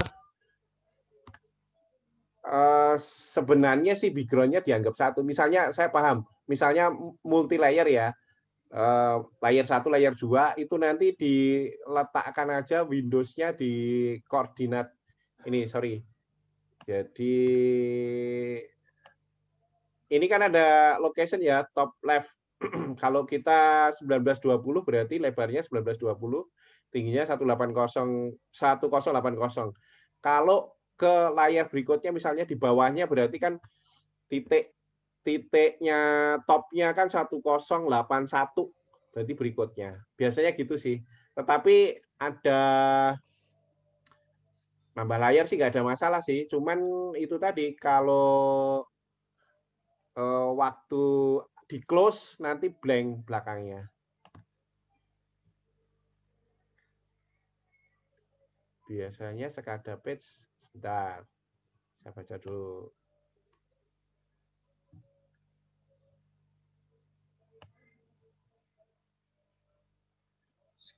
S3: Sebenarnya sih background-nya dianggap satu. Misalnya saya paham. Misalnya multi layer ya. Layer 1, layer 2 itu nanti diletakkan aja Windows-nya di koordinat ini, sorry. Jadi ini kan ada location ya, top left. Kalau kita 1920 berarti lebarnya 1920, tingginya 1080. Kalau ke layar berikutnya misalnya di bawahnya berarti kan titiknya topnya kan 1081 berarti berikutnya. Biasanya gitu sih. Tetapi ada nambah layar sih nggak ada masalah sih. Cuman itu tadi kalau waktu di close nanti blank belakangnya. Biasanya sekadar page, sebentar, saya baca dulu.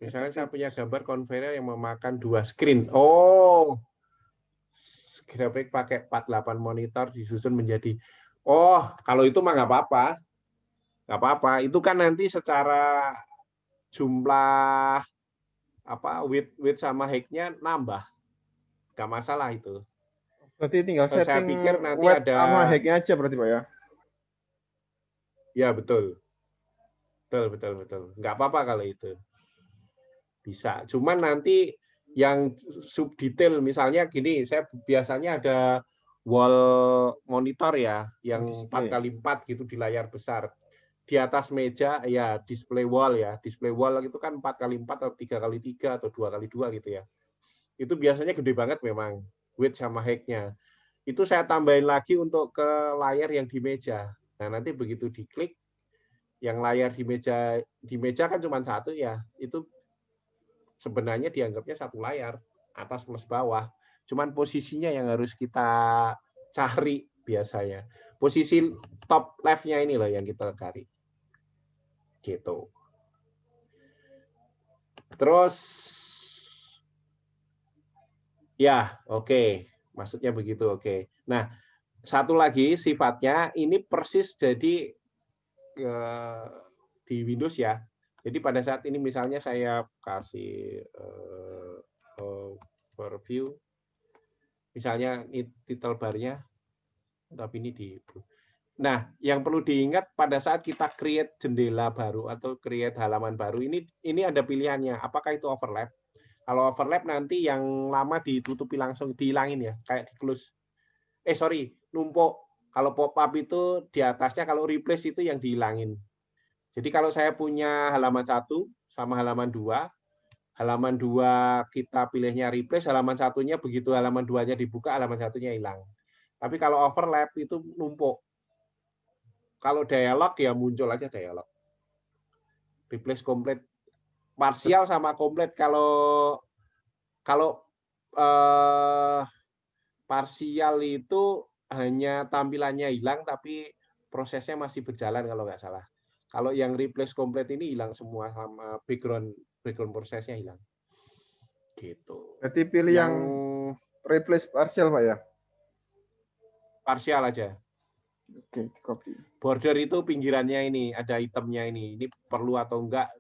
S3: Misalnya saya punya gambar konveyor yang memakan 2 screen. Oh, grafik pakai 48 monitor disusun menjadi. Oh, kalau itu mah nggak apa-apa. Nggak apa-apa. Itu kan nanti secara jumlah width sama height-nya nambah. Nggak masalah itu.
S1: Berarti tinggal
S3: Saya
S1: setting
S3: pikir nanti
S1: width
S3: ada
S1: sama height-nya aja berarti Pak ya?
S3: Ya, betul. Betul. Nggak apa-apa kalau itu. Bisa. Cuman nanti yang subdetail misalnya gini, saya biasanya ada wall monitor ya, yang 4x4 gitu di layar besar. Di atas meja ya display wall ya. Display wall itu kan 4x4 atau 3x3 atau 2x2 gitu ya. Itu biasanya gede banget memang width sama height-nya. Itu saya tambahin lagi untuk ke layar yang di meja. Nah, nanti begitu diklik yang layar di meja kan cuma satu ya. Itu sebenarnya dianggapnya satu layar, atas plus bawah. Cuman posisinya yang harus kita cari biasanya. Posisi top left-nya ini loh yang kita cari. Gitu. Terus ya, oke. Maksudnya begitu, oke. Nah, satu lagi sifatnya ini persis jadi di Windows ya. Jadi pada saat ini misalnya saya kasih overview, misalnya ini title bar-nya, tapi ini di. Nah, yang perlu diingat pada saat kita create jendela baru atau create halaman baru ini ada pilihannya. Apakah itu overlap? Kalau overlap nanti yang lama ditutupi langsung, dihilangin ya, kayak di close. Numpuk. Kalau pop-up itu di atasnya, kalau replace itu yang dihilangin. Jadi kalau saya punya halaman 1 sama halaman 2, halaman 2 kita pilihnya replace, halaman satunya begitu halaman 2-nya dibuka, halaman satunya hilang. Tapi kalau overlap itu numpuk. Kalau dialog ya muncul aja dialog. Replace komplit. Parsial sama komplit. Kalau parsial itu hanya tampilannya hilang tapi prosesnya masih berjalan kalau nggak salah. Kalau yang replace komplit ini hilang semua sama background prosesnya hilang. Gitu.
S1: Berarti pilih yang replace partial Pak ya?
S3: Parsial aja.
S1: Oke, copy.
S3: Border itu pinggirannya ini, ada itemnya ini. Ini perlu atau enggak?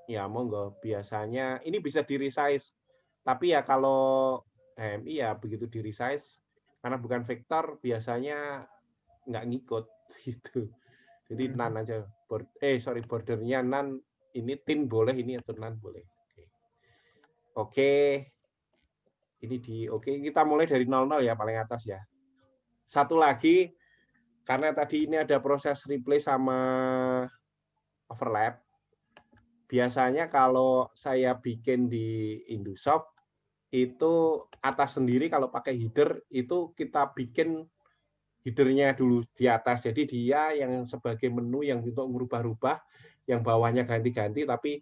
S3: Ya monggo. Biasanya ini bisa di resize. Tapi ya kalau HMI ya begitu di resize karena bukan vektor biasanya nggak ngikut gitu. Jadi none aja. Bordernya none, ini thin boleh, ini atau none boleh. Oke. Ini kita mulai dari 00 ya paling atas ya. Satu lagi karena tadi ini ada proses replace sama overlap. Biasanya kalau saya bikin di Indosoft itu atas sendiri kalau pakai header itu kita bikin header-nya dulu di atas. Jadi dia yang sebagai menu yang untuk merubah-rubah, yang bawahnya ganti-ganti, tapi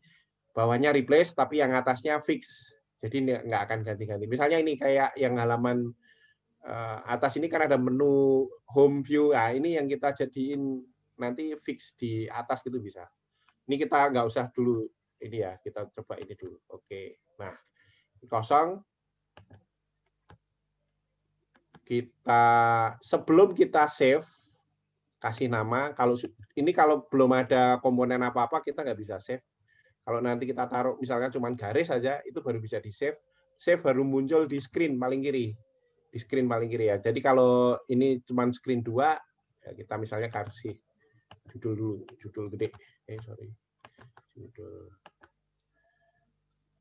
S3: bawahnya replace, tapi yang atasnya fix. Jadi nggak akan ganti-ganti. Misalnya ini kayak yang halaman atas ini kan ada menu home view. Nah, ini yang kita jadiin nanti fix di atas gitu bisa. Ini kita nggak usah dulu ini ya, kita coba ini dulu. Oke, nah kosong. Sebelum kita save, kasih nama. Kalau belum ada komponen apa-apa kita nggak bisa save. Kalau nanti kita taruh misalnya cuma garis saja, itu baru bisa di save. Save baru muncul di screen paling kiri. Di screen paling kiri ya. Jadi kalau ini cuma screen 2, ya kita misalnya kasih judul dulu, judul gede. Judul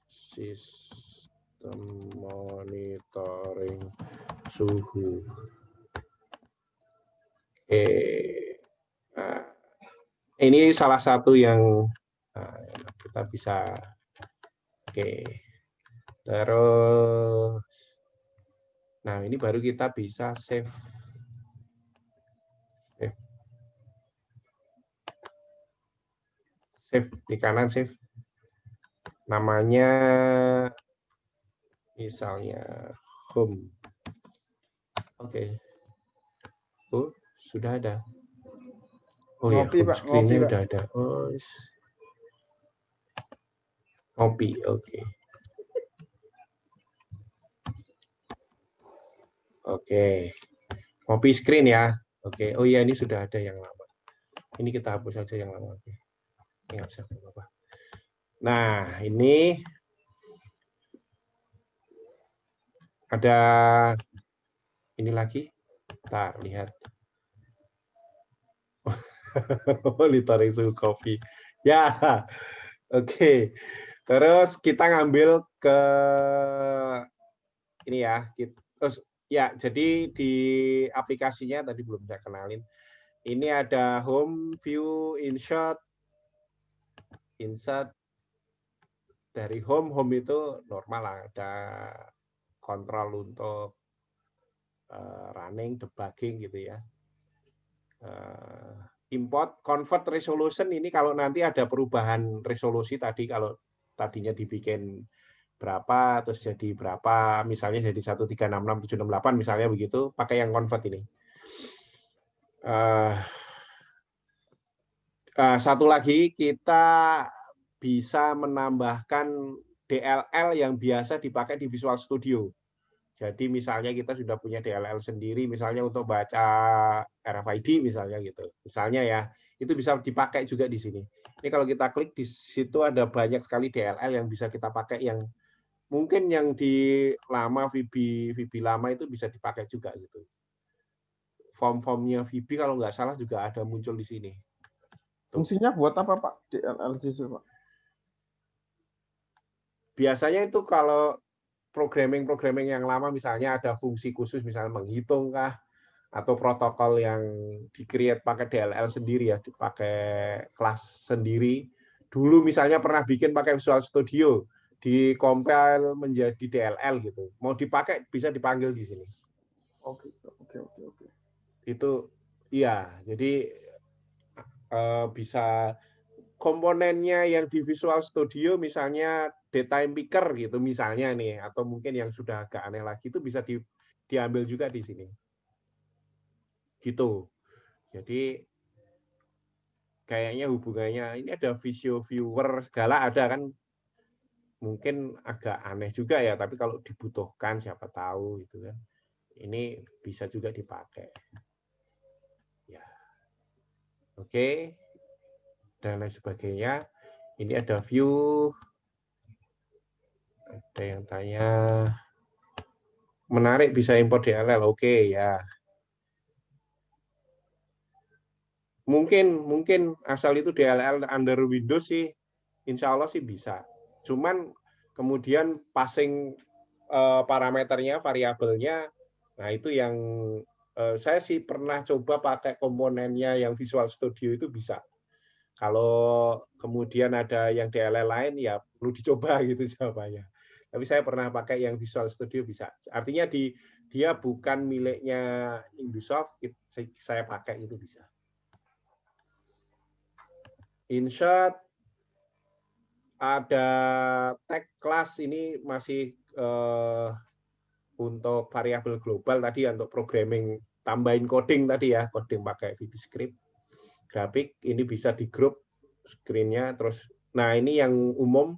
S3: sistem monitoring suhu. Nah, ini salah satu yang kita bisa. Terus, nah ini baru kita bisa save. Save di kanan save. Namanya misalnya home. Oke. Oh, sudah ada. Oh ya, home screen-nya udah ada. Oh, ngopi, oke. Oke. Ngopi screen ya. Oke. Oh iya, ini sudah ada yang lama. Ini kita hapus saja yang lama. Oke. Ini nggak usah apa-apa. Nah, ini ada ini lagi. Bentar, lihat. Monitoring suhu kopi. Ya, oke. Terus kita ngambil ke ini ya. Terus ya, jadi di aplikasinya tadi belum saya kenalin. Ini ada home view, insert. Dari home itu normal lah, ada kontrol untuk running, debugging gitu ya. Import, convert resolution ini kalau nanti ada perubahan resolusi tadi, kalau tadinya dibikin berapa terus jadi berapa, misalnya jadi 1366768 misalnya begitu, pakai yang convert ini. Satu lagi, kita bisa menambahkan DLL yang biasa dipakai di Visual Studio. Jadi misalnya kita sudah punya DLL sendiri, misalnya untuk baca RFID misalnya gitu. Misalnya ya, itu bisa dipakai juga di sini. Ini kalau kita klik di situ ada banyak sekali DLL yang bisa kita pakai, yang mungkin yang di lama VB lama itu bisa dipakai juga gitu. Form-formnya VB kalau nggak salah juga ada muncul di sini.
S1: Fungsinya buat apa Pak DLL itu Pak?
S3: Biasanya itu kalau programming yang lama misalnya ada fungsi khusus misalnya menghitung kah, atau protokol yang di-create pakai DLL sendiri ya, dipakai kelas sendiri. Dulu misalnya pernah bikin pakai Visual Studio, di-compile menjadi DLL gitu. Mau dipakai bisa dipanggil di sini.
S1: Oke.
S3: Itu iya, jadi bisa komponennya yang di Visual Studio misalnya daytime picker gitu misalnya nih, atau mungkin yang sudah agak aneh lagi itu bisa diambil juga di sini. Gitu. Jadi kayaknya hubungannya ini ada visio viewer segala ada kan, mungkin agak aneh juga ya, tapi kalau dibutuhkan siapa tahu gitu kan. Ini bisa juga dipakai. Ya. Oke. Dan lain sebagainya. Ini ada view. Ada yang tanya menarik bisa import DLL. Oke ya. Mungkin asal itu DLL under Windows sih, insya Allah sih bisa. Cuman kemudian passing parameternya, variabelnya, nah itu yang saya sih pernah coba pakai komponennya yang Visual Studio itu bisa. Kalau kemudian ada yang DLL lain ya perlu dicoba gitu jawabannya. Tapi saya pernah pakai yang Visual Studio bisa. Artinya di dia bukan miliknya Indusoft, saya pakai itu bisa. Insert, ada tag class ini masih untuk variabel global tadi untuk programming, tambahin coding tadi ya, coding pakai VBScript. Grafik ini bisa di grup screen-nya terus. Nah, ini yang umum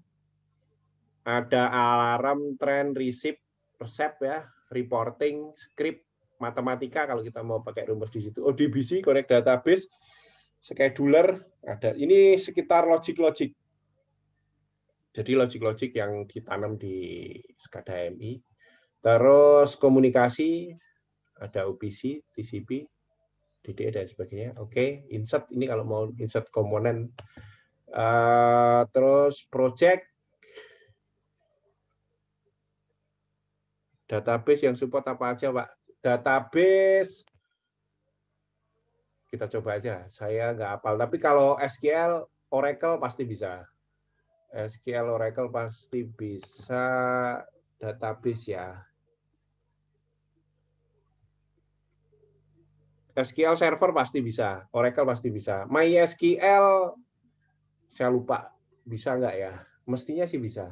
S3: ada alarm, trend, receipt, resep ya, reporting, script, matematika kalau kita mau pakai rumus di situ. ODBC, connect database, scheduler ada. Ini sekitar logic-logic. Jadi logic-logic yang ditanam di SCADA HMI. Terus komunikasi, ada OPC, TCP, DDE, dan sebagainya. Oke, insert, ini kalau mau insert komponen. Terus project, database yang support apa aja, Pak? Database, kita coba aja. Saya nggak hafal. Tapi kalau SQL, Oracle pasti bisa. SQL, Oracle pasti bisa. Database ya. SQL Server pasti bisa, Oracle pasti bisa. MySQL saya lupa, bisa nggak ya? Mestinya sih bisa.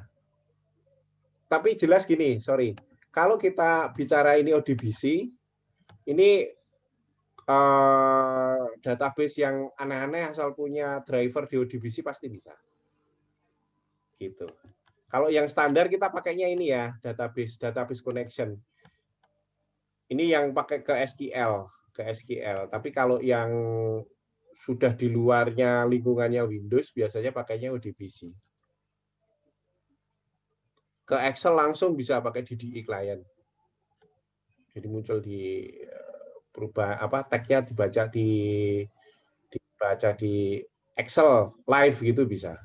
S3: Tapi jelas gini, sorry. Kalau kita bicara ini ODBC, ini database yang aneh-aneh asal punya driver di ODBC pasti bisa. Gitu. Kalau yang standar kita pakainya ini ya, database connection. Ini yang pakai ke SQL. Tapi kalau yang sudah di luarnya lingkungannya Windows, biasanya pakainya ODBC. Ke Excel langsung bisa pakai DDE client. Jadi muncul di perubahan tag-nya dibaca di Excel live gitu bisa.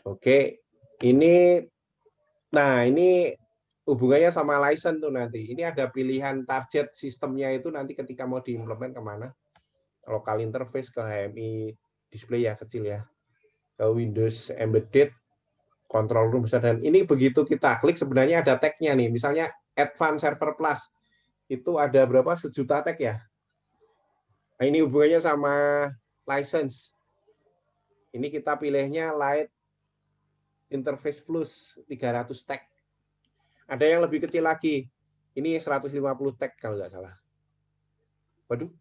S3: Oke, ini hubungannya sama license tuh nanti. Ini ada pilihan target sistemnya itu nanti ketika mau diimplement kemana. Local interface ke HMI display ya kecil ya. Ke Windows embedded, control room besar. Dan ini begitu kita klik sebenarnya ada tag-nya nih. Misalnya Advanced Server Plus. Itu ada berapa? 1 juta tag ya. Nah, ini hubungannya sama license. Ini kita pilihnya Light Interface Plus 300 tag. Ada yang lebih kecil lagi. Ini 150 tag kalau nggak salah. Waduh.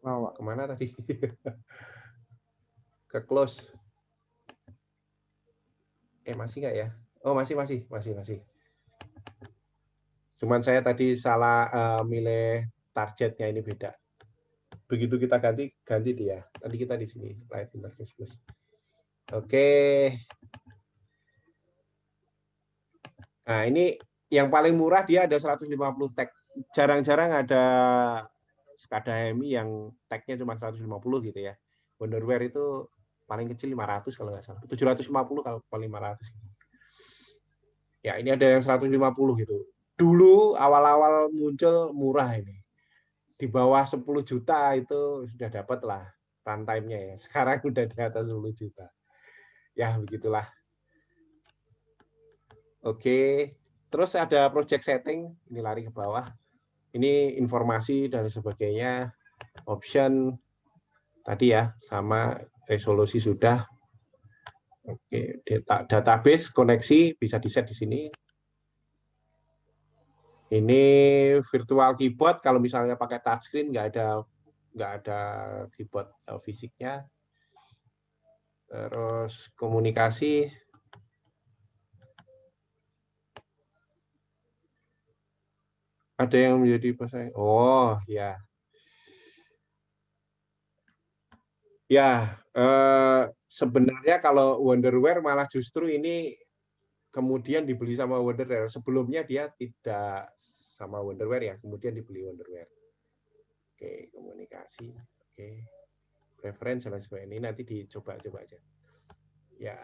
S3: Kemana tadi? Ke close. Masih nggak ya? Oh, masih. Cuman saya tadi salah milih targetnya, ini beda. Begitu kita ganti dia. Tadi kita di sini Light Interface Plus. Oke. Nah, ini yang paling murah dia ada 150 tag. Jarang-jarang ada SCADA HMI yang tag-nya cuma 150 gitu ya. Wonderware itu paling kecil 500 kalau nggak salah. 750 kalau paling 500. Ya, ini ada yang 150 gitu. Dulu awal-awal muncul murah ini. Di bawah 10 juta itu sudah dapat lah runtime-nya ya. Sekarang udah di atas 10 juta. Ya, begitulah. Oke, terus ada project setting, ini lari ke bawah. Ini informasi dan sebagainya, option tadi ya, sama resolusi sudah. Oke, database koneksi bisa di-set di sini. Ini virtual keyboard, kalau misalnya pakai touchscreen nggak ada keyboard fisiknya. Terus komunikasi. Ada yang menjadi pesaing. Oh, ya. Ya, sebenarnya kalau Wonderware malah justru ini kemudian dibeli sama Wonderware. Sebelumnya dia tidak sama Wonderware ya, kemudian dibeli Wonderware. Oke, komunikasi. Oke. Preference dan sebagainya. Ini nanti dicoba-coba aja. Ya,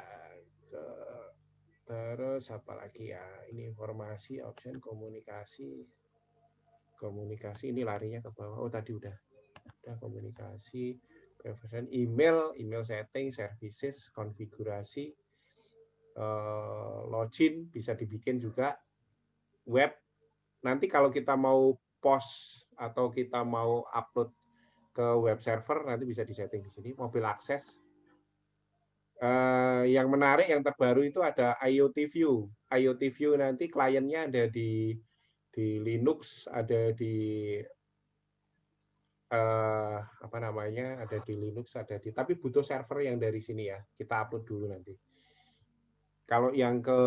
S3: terus apa lagi ya? Ini informasi, option, komunikasi. Komunikasi ini larinya ke bawah. Oh, tadi udah komunikasi, preference, email setting, services, konfigurasi. login, bisa dibikin juga web. Nanti kalau kita mau post atau kita mau upload ke web server, nanti bisa disetting di sini. Mobil akses. Yang menarik, yang terbaru itu ada IoT View. IoT View nanti kliennya ada di Linux, ada di apa namanya, ada di Linux, ada di, tapi butuh server yang dari sini ya. Kita upload dulu nanti. Kalau yang ke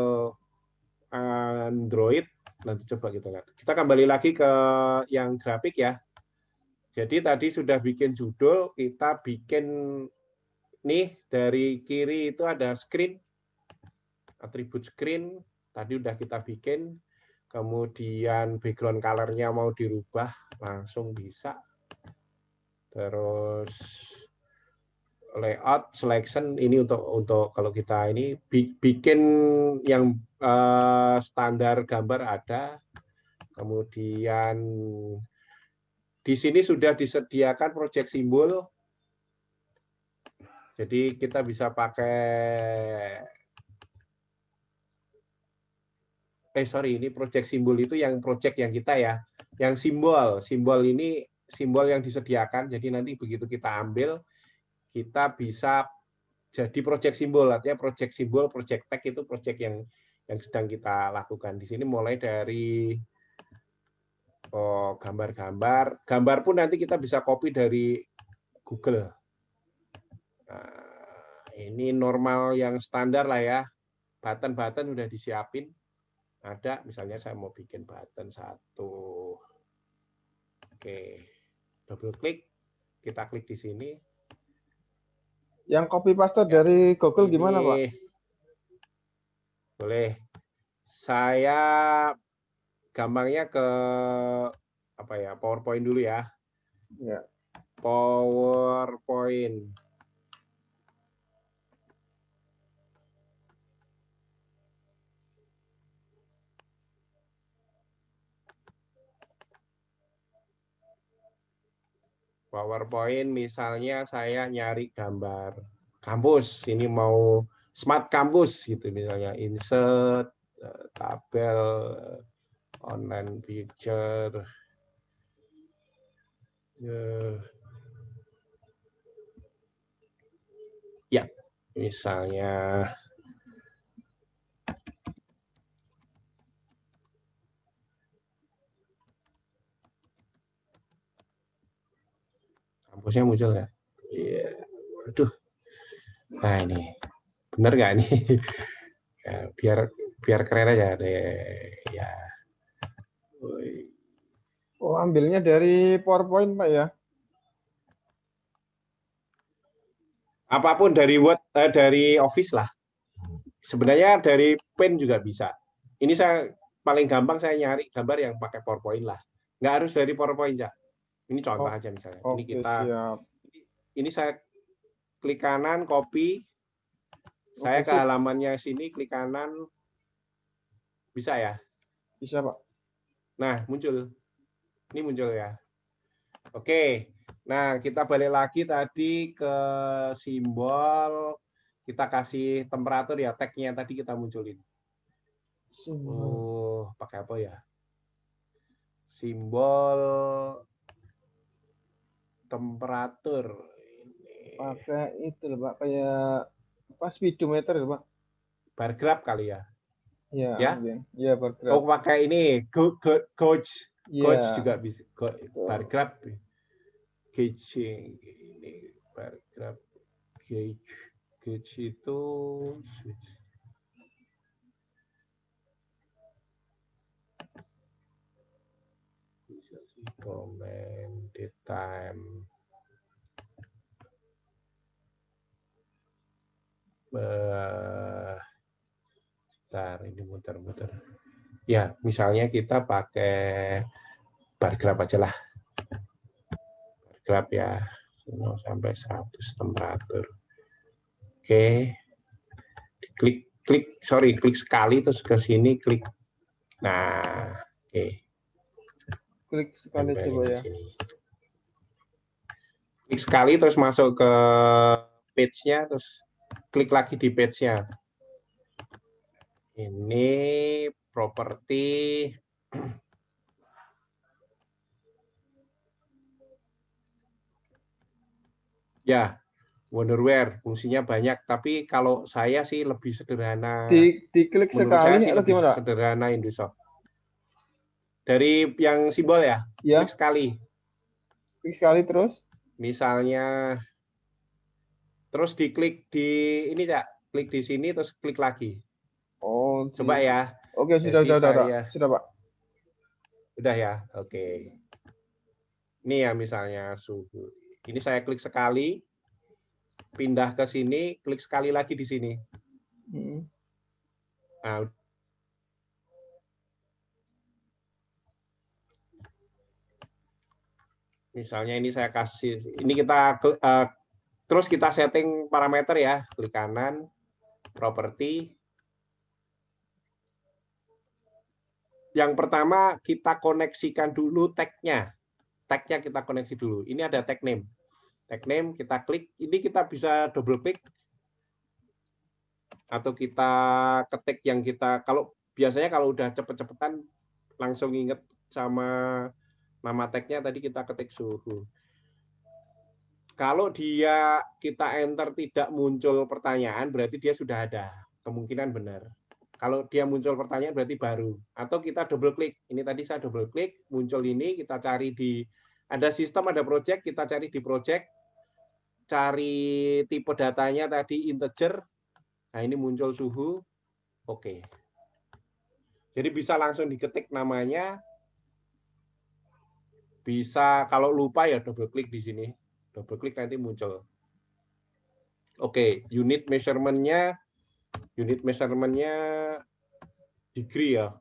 S3: Android, nanti coba kita lihat. Kita kembali lagi ke yang grafik ya. Jadi tadi sudah bikin judul, kita bikin nih dari kiri itu ada screen, atribut screen, tadi udah kita bikin. Kemudian background color-nya mau dirubah, langsung bisa. Terus layout selection ini untuk kalau kita ini bikin yang standar gambar ada. Kemudian di sini sudah disediakan project simbol. Jadi kita bisa pakai ini project simbol itu yang project yang kita ya. Yang simbol ini simbol yang disediakan. Jadi nanti begitu kita ambil, kita bisa jadi project simbol. Artinya project simbol, project tag itu project yang sedang kita lakukan. Di sini mulai dari gambar-gambar. Gambar pun nanti kita bisa copy dari Google. Nah, ini normal yang standar lah ya. Button-button udah disiapin. Ada, misalnya saya mau bikin button satu. Oke, double klik. Kita klik di sini.
S1: Yang copy paste dari Google gimana, Pak?
S3: Boleh. Saya gampangnya ke apa ya? PowerPoint dulu ya.
S1: Ya.
S3: PowerPoint. PowerPoint misalnya saya nyari gambar kampus, ini mau smart kampus gitu misalnya, insert tabel online picture. Ya, misalnya kampusnya muncul ya. Iya. Aduh. Nah ini bener nggak nih? Ya, biar keren aja deh. Ya.
S1: Oh, ambilnya dari PowerPoint, Pak ya?
S3: Apapun dari Word, dari Office lah. Sebenarnya dari Paint juga bisa. Ini saya paling gampang saya nyari gambar yang pakai PowerPoint lah. Nggak harus dari PowerPoint, Cak. Ini contoh aja misalnya. Ini
S1: Oke,
S3: kita,
S1: siap.
S3: ini saya klik kanan, copy. Saya ke halamannya sini, klik kanan. Bisa ya?
S1: Bisa, Pak.
S3: Nah, muncul. Ini muncul ya. Oke. Nah, kita balik lagi tadi ke simbol. Kita kasih temperatur ya, tag-nya tadi kita munculin. Oh, pakai apa ya? Simbol temperatur.
S1: Pakai itu loh, Pak, kayak apa, speedometer loh, Pak.
S3: Bar graph kali ya?
S1: Iya,
S3: Ya?
S1: Iya, bar graph.
S3: Oh, pakai ini gauge. Gauge juga bisa. Bar graph. Gauge ini bar graph. Gauge itu bisa sih comment time. Bentar, ini muter-muter. Ya, misalnya kita pakai bar graph aja lah. Bar graph ya, 0 sampai 100 temperatur. Oke. Klik sekali terus ke sini klik. Nah, oke.
S1: Klik sekali coba ya.
S3: Klik sekali terus masuk ke page-nya terus klik lagi di page-nya. Ini properti. Ya, Wonderware fungsinya banyak, tapi kalau saya sih lebih sederhana.
S1: Diklik
S3: Menurut saya
S1: sekali
S3: sih
S1: atau
S3: lebih
S1: gimana?
S3: sederhana Indosoft. Dari yang simbol ya,
S1: Ya,
S3: klik sekali.
S1: klik sekali terus.
S3: Misalnya, terus diklik di ini Cak, klik di sini terus klik lagi.
S1: Oh,
S3: Coba ya.
S1: Oke, sudah,
S3: Jadi saya
S1: sudah, Pak.
S3: udah ya, oke. Ini ya misalnya suhu. Ini saya klik sekali, pindah ke sini, klik sekali lagi di sini. Nah, misalnya ini saya kasih, ini kita terus kita setting parameter ya, klik kanan, properti. Yang pertama kita koneksikan dulu tag-nya. Tag-nya kita koneksi dulu. Ini ada tag name. Tag name kita klik, ini kita bisa double klik atau kita ketik yang kita, kalau biasanya kalau udah cepet-cepetan langsung inget sama nama tag-nya tadi kita ketik suhu. Kalau dia kita enter tidak muncul pertanyaan berarti dia sudah ada. Kemungkinan benar. Kalau dia muncul pertanyaan berarti baru. Atau kita double klik. Ini tadi saya double klik, muncul ini, kita cari di ada sistem, ada project, kita cari di project, cari tipe datanya tadi integer. Nah, ini muncul suhu. Oke. Jadi bisa langsung diketik namanya. Bisa kalau lupa ya double klik di sini. Double klik nanti muncul. Oke, unit measurement-nya degree ya.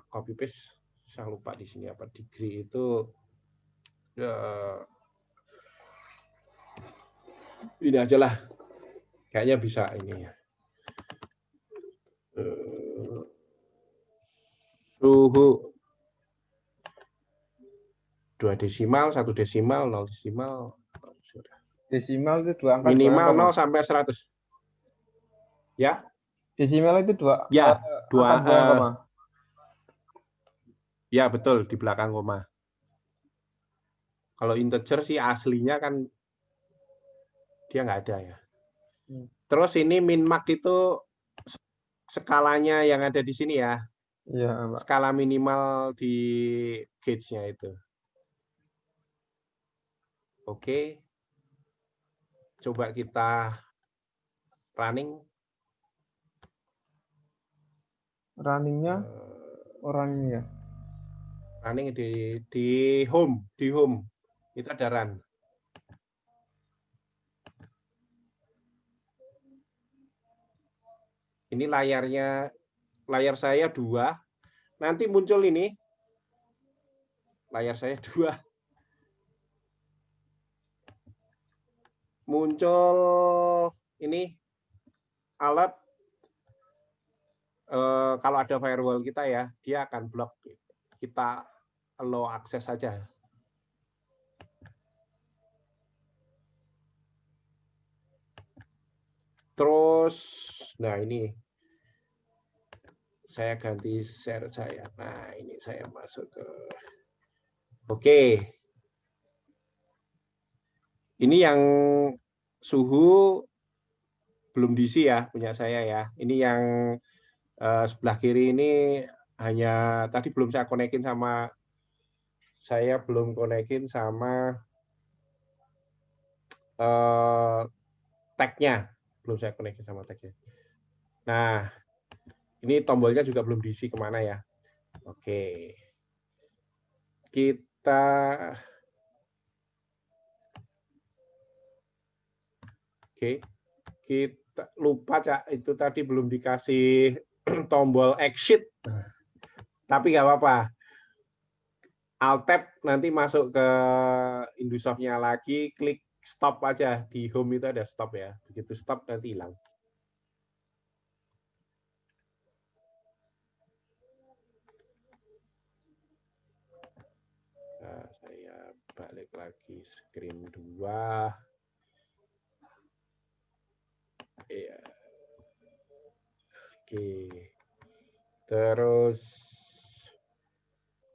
S3: Copy paste saya lupa di sini apa degree itu ini aja lah. Kayaknya bisa ini ya. Suhu 2 desimal, 1 desimal, 0 desimal.
S1: Desimal itu dua angka,
S3: Minimal
S1: Mas.
S3: 0 sampai 100. Ya.
S1: Desimal itu
S3: Ya,
S1: angka dua angka, Mas.
S3: Ya, betul di belakang koma. Kalau integer sih aslinya kan dia nggak ada ya. Terus ini min-max itu skalanya yang ada di sini ya.
S1: Iya, Pak.
S3: Skala minimal di gauge-nya itu. Oke. Coba kita running.
S1: Running-nya orangnya.
S3: Running di home, itu ada run. Ini layar saya 2. Nanti muncul ini. Layar saya 2. Muncul ini alert. Kalau ada firewall kita ya, dia akan blok. Kita allow akses saja. Terus, nah ini saya ganti share saya. Nah ini saya masuk ke. Oke. Ini yang suhu belum diisi ya punya saya ya. Ini yang sebelah kiri ini hanya tadi belum saya konekin sama tag-nya. Belum saya konekin sama tag-nya. Nah, ini tombolnya juga belum diisi kemana ya. Oke. Kita lupa Cak, itu tadi belum dikasih tombol exit. Tapi nggak apa-apa. Alt-tab nanti masuk ke Indosoft-nya lagi, klik stop aja. Di home itu ada stop ya. Begitu stop nanti hilang. Nah, saya balik lagi screen 2. Iya. Oke. Terus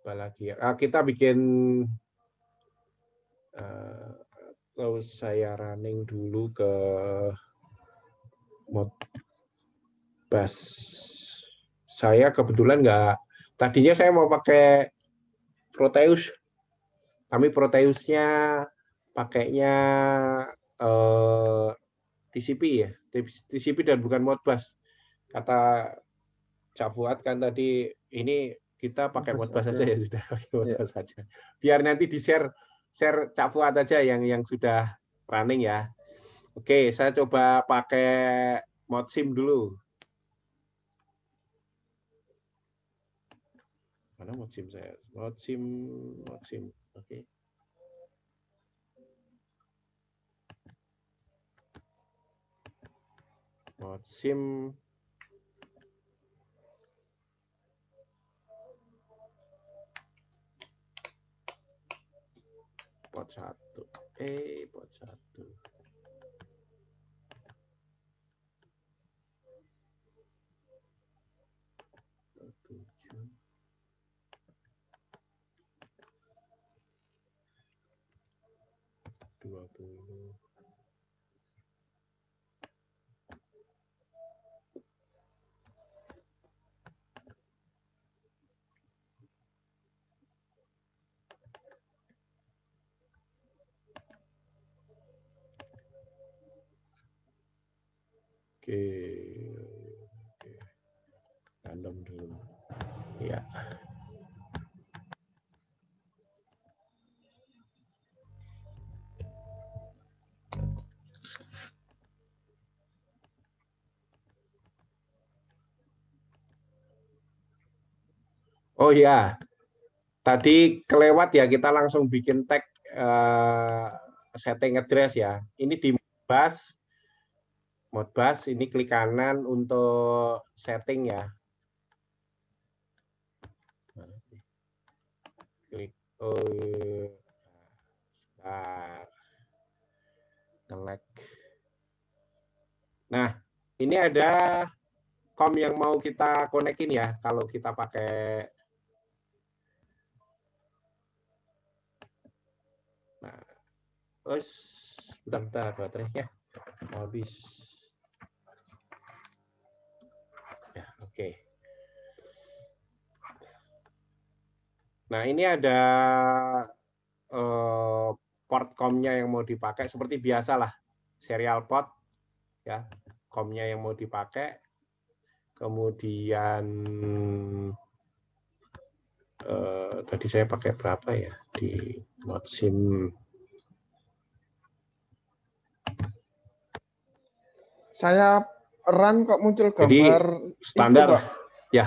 S3: apa lagi ya? Kita bikin terus saya running dulu ke Modbus. Saya kebetulan tadinya saya mau pakai Proteus, tapi Proteusnya pakainya TCP ya, TCP dan bukan Modbus. Kata Cak Fuad kan tadi, ini kita pakai Modbus saja ya, sudah pakai Modbus saja. Biar nanti share Cak Fuad aja yang sudah running ya. Oke, saya coba pakai ModSim dulu. Mana ModSim saya? ModSim. Oke. ModSim. Port 1. Port 1. Oke. Random dulu. Ya. Oh ya, tadi kelewat ya, kita langsung bikin tag setting address ya. Ini di Modbus, ini klik kanan untuk setting ya. Klik Nah, ini ada COM yang mau kita konekin ya, kalau kita pakai. Nah, bentar baterainya habis. Ya, oke. Nah, ini ada port COM-nya yang mau dipakai seperti biasa lah, serial port ya, COM-nya yang mau dipakai. Kemudian tadi saya pakai berapa ya di ModSim?
S1: Saya run kok muncul gambar.
S3: Jadi standar
S1: itu, Pak.
S3: Ya.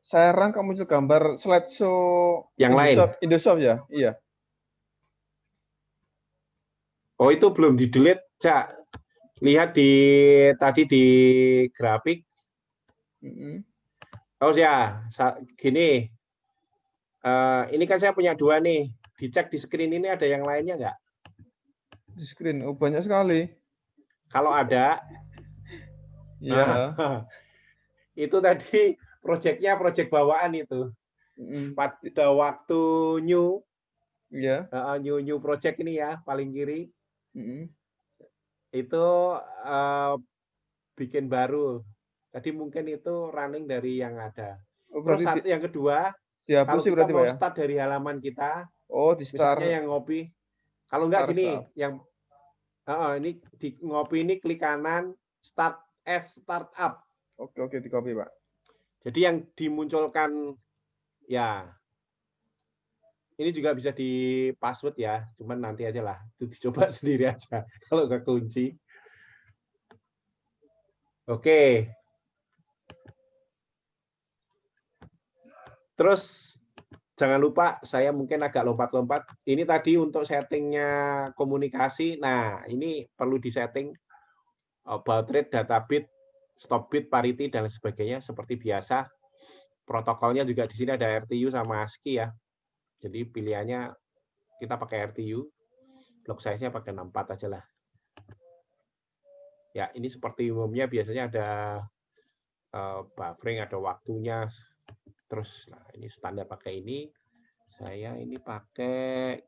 S1: Saya run kok muncul gambar slideshow
S3: yang
S1: Indosoft ya? Iya.
S3: Oh, itu belum di-delete, Cak. Lihat tadi di grafik. Oh ya, gini. Ini kan saya punya 2 nih. Dicek di screen ini ada yang lainnya nggak?
S1: Di screen, oh banyak sekali.
S3: Kalau ada,
S1: Iya.
S3: Itu tadi proyeknya proyek bawaan itu. Pada waktu new project ini ya, paling kiri. Itu bikin baru. Tadi mungkin itu running dari yang ada. Terus yang kedua, kalau kita mau start dari halaman kita,
S1: di
S3: start. Misalnya yang ngopi. Kalau enggak gini, yang ini di ngopi ini klik kanan, start as startup.
S1: Oke, di copy, Pak.
S3: Jadi yang dimunculkan ya, ini juga bisa di password ya, cuman nanti aja lah, itu dicoba sendiri aja kalau nggak kunci. Oke. Terus jangan lupa, saya mungkin agak lompat-lompat. Ini tadi untuk settingnya komunikasi. Nah, ini perlu disetting baud rate, data bit, stop bit, parity dan sebagainya seperti biasa. Protokolnya juga di sini ada RTU sama ASCII ya. Jadi pilihannya kita pakai RTU, block size-nya pakai 64 aja lah. Ya, ini seperti umumnya biasanya ada buffering ada waktunya. Terus nah ini standar pakai ini. Saya ini pakai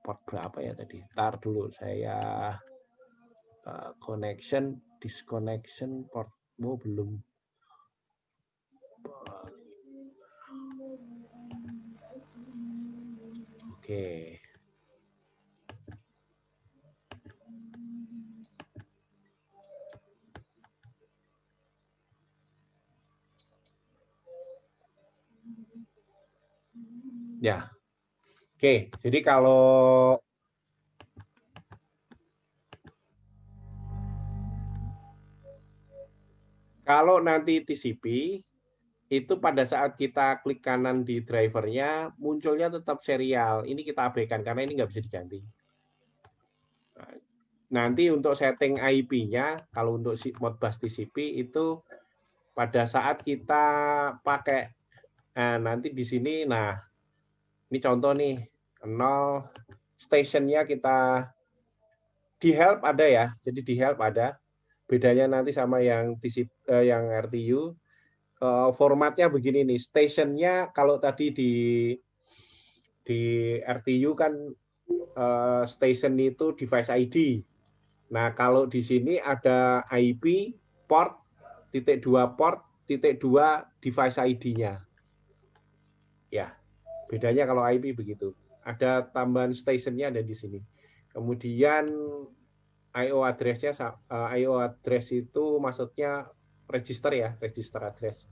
S3: port berapa ya tadi? Tar dulu saya connection, disconnection port belum. Oke. Ya. Oke, jadi kalau nanti TCP itu pada saat kita klik kanan di drivernya munculnya tetap serial. Ini kita abaikan karena ini nggak bisa diganti. Nanti untuk setting IP-nya, kalau untuk Modbus TCP itu pada saat kita pakai, nanti di sini, nah ini contoh nih, 0 stationnya kita di help ada ya, jadi di help ada. Bedanya nanti sama yang TCP, yang RTU, formatnya begini nih, stationnya kalau tadi di RTU kan station itu device ID. Nah, kalau di sini ada IP, port, .2 port, .2 device ID-nya. Ya, bedanya kalau IP begitu. Ada tambahan station-nya ada di sini. Kemudian I/O address-nya, I/O address itu maksudnya register ya, register address.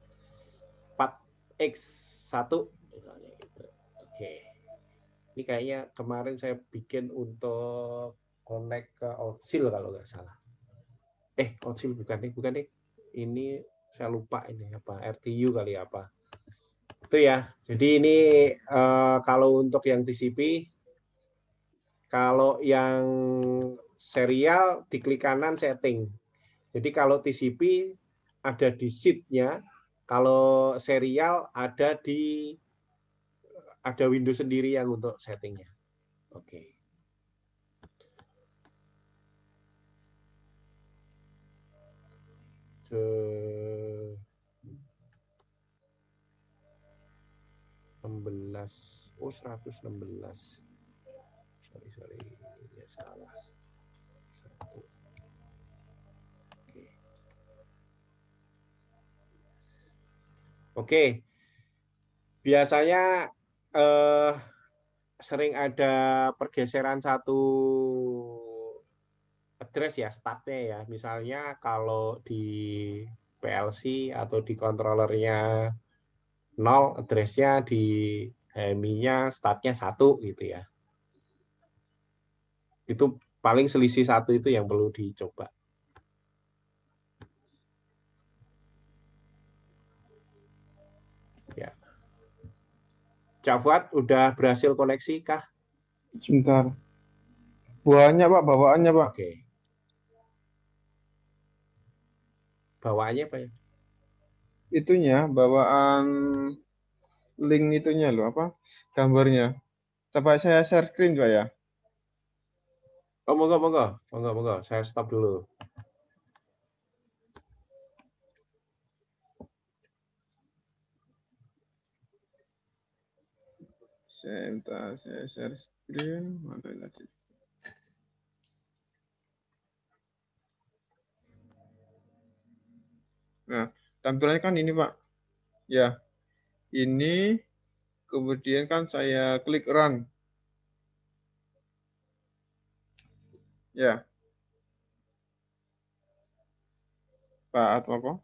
S3: 4x1 misalnya gitu. Oke. Ini kayaknya kemarin saya bikin untuk connect ke Outsil kalau nggak salah. Outsil bukan nih. Ini saya lupa ini apa, RTU kali apa. Itu ya. Jadi ini kalau untuk yang TCP, kalau yang serial diklik kanan setting. Jadi kalau TCP ada di sheet-nya, kalau serial ada Windows sendiri yang untuk settingnya. Oke. Ke 16, 116. Sorry, ya salah. Oke. Biasanya sering ada pergeseran satu address ya, startnya ya. Misalnya kalau di PLC atau di controllernya 0, addressnya di HMI-nya startnya 1 gitu ya. Itu paling selisih 1 itu yang perlu dicoba. Ya. Cak Fuad, udah berhasil koneksi kah?
S1: Sebentar. Banyak Pak, bawaannya Pak.
S3: Oke. Bawaannya apa ya?
S1: Itunya, bawaan link itunya loh, apa? Gambarnya. Coba saya share screen Pak ya.
S3: Oh, monggo. Saya stop dulu.
S1: Saya share screen. Mana lagi? Nah, tampilannya kan ini Pak. Ya, ini kemudian kan saya klik run. Ya. Pak Atmoko.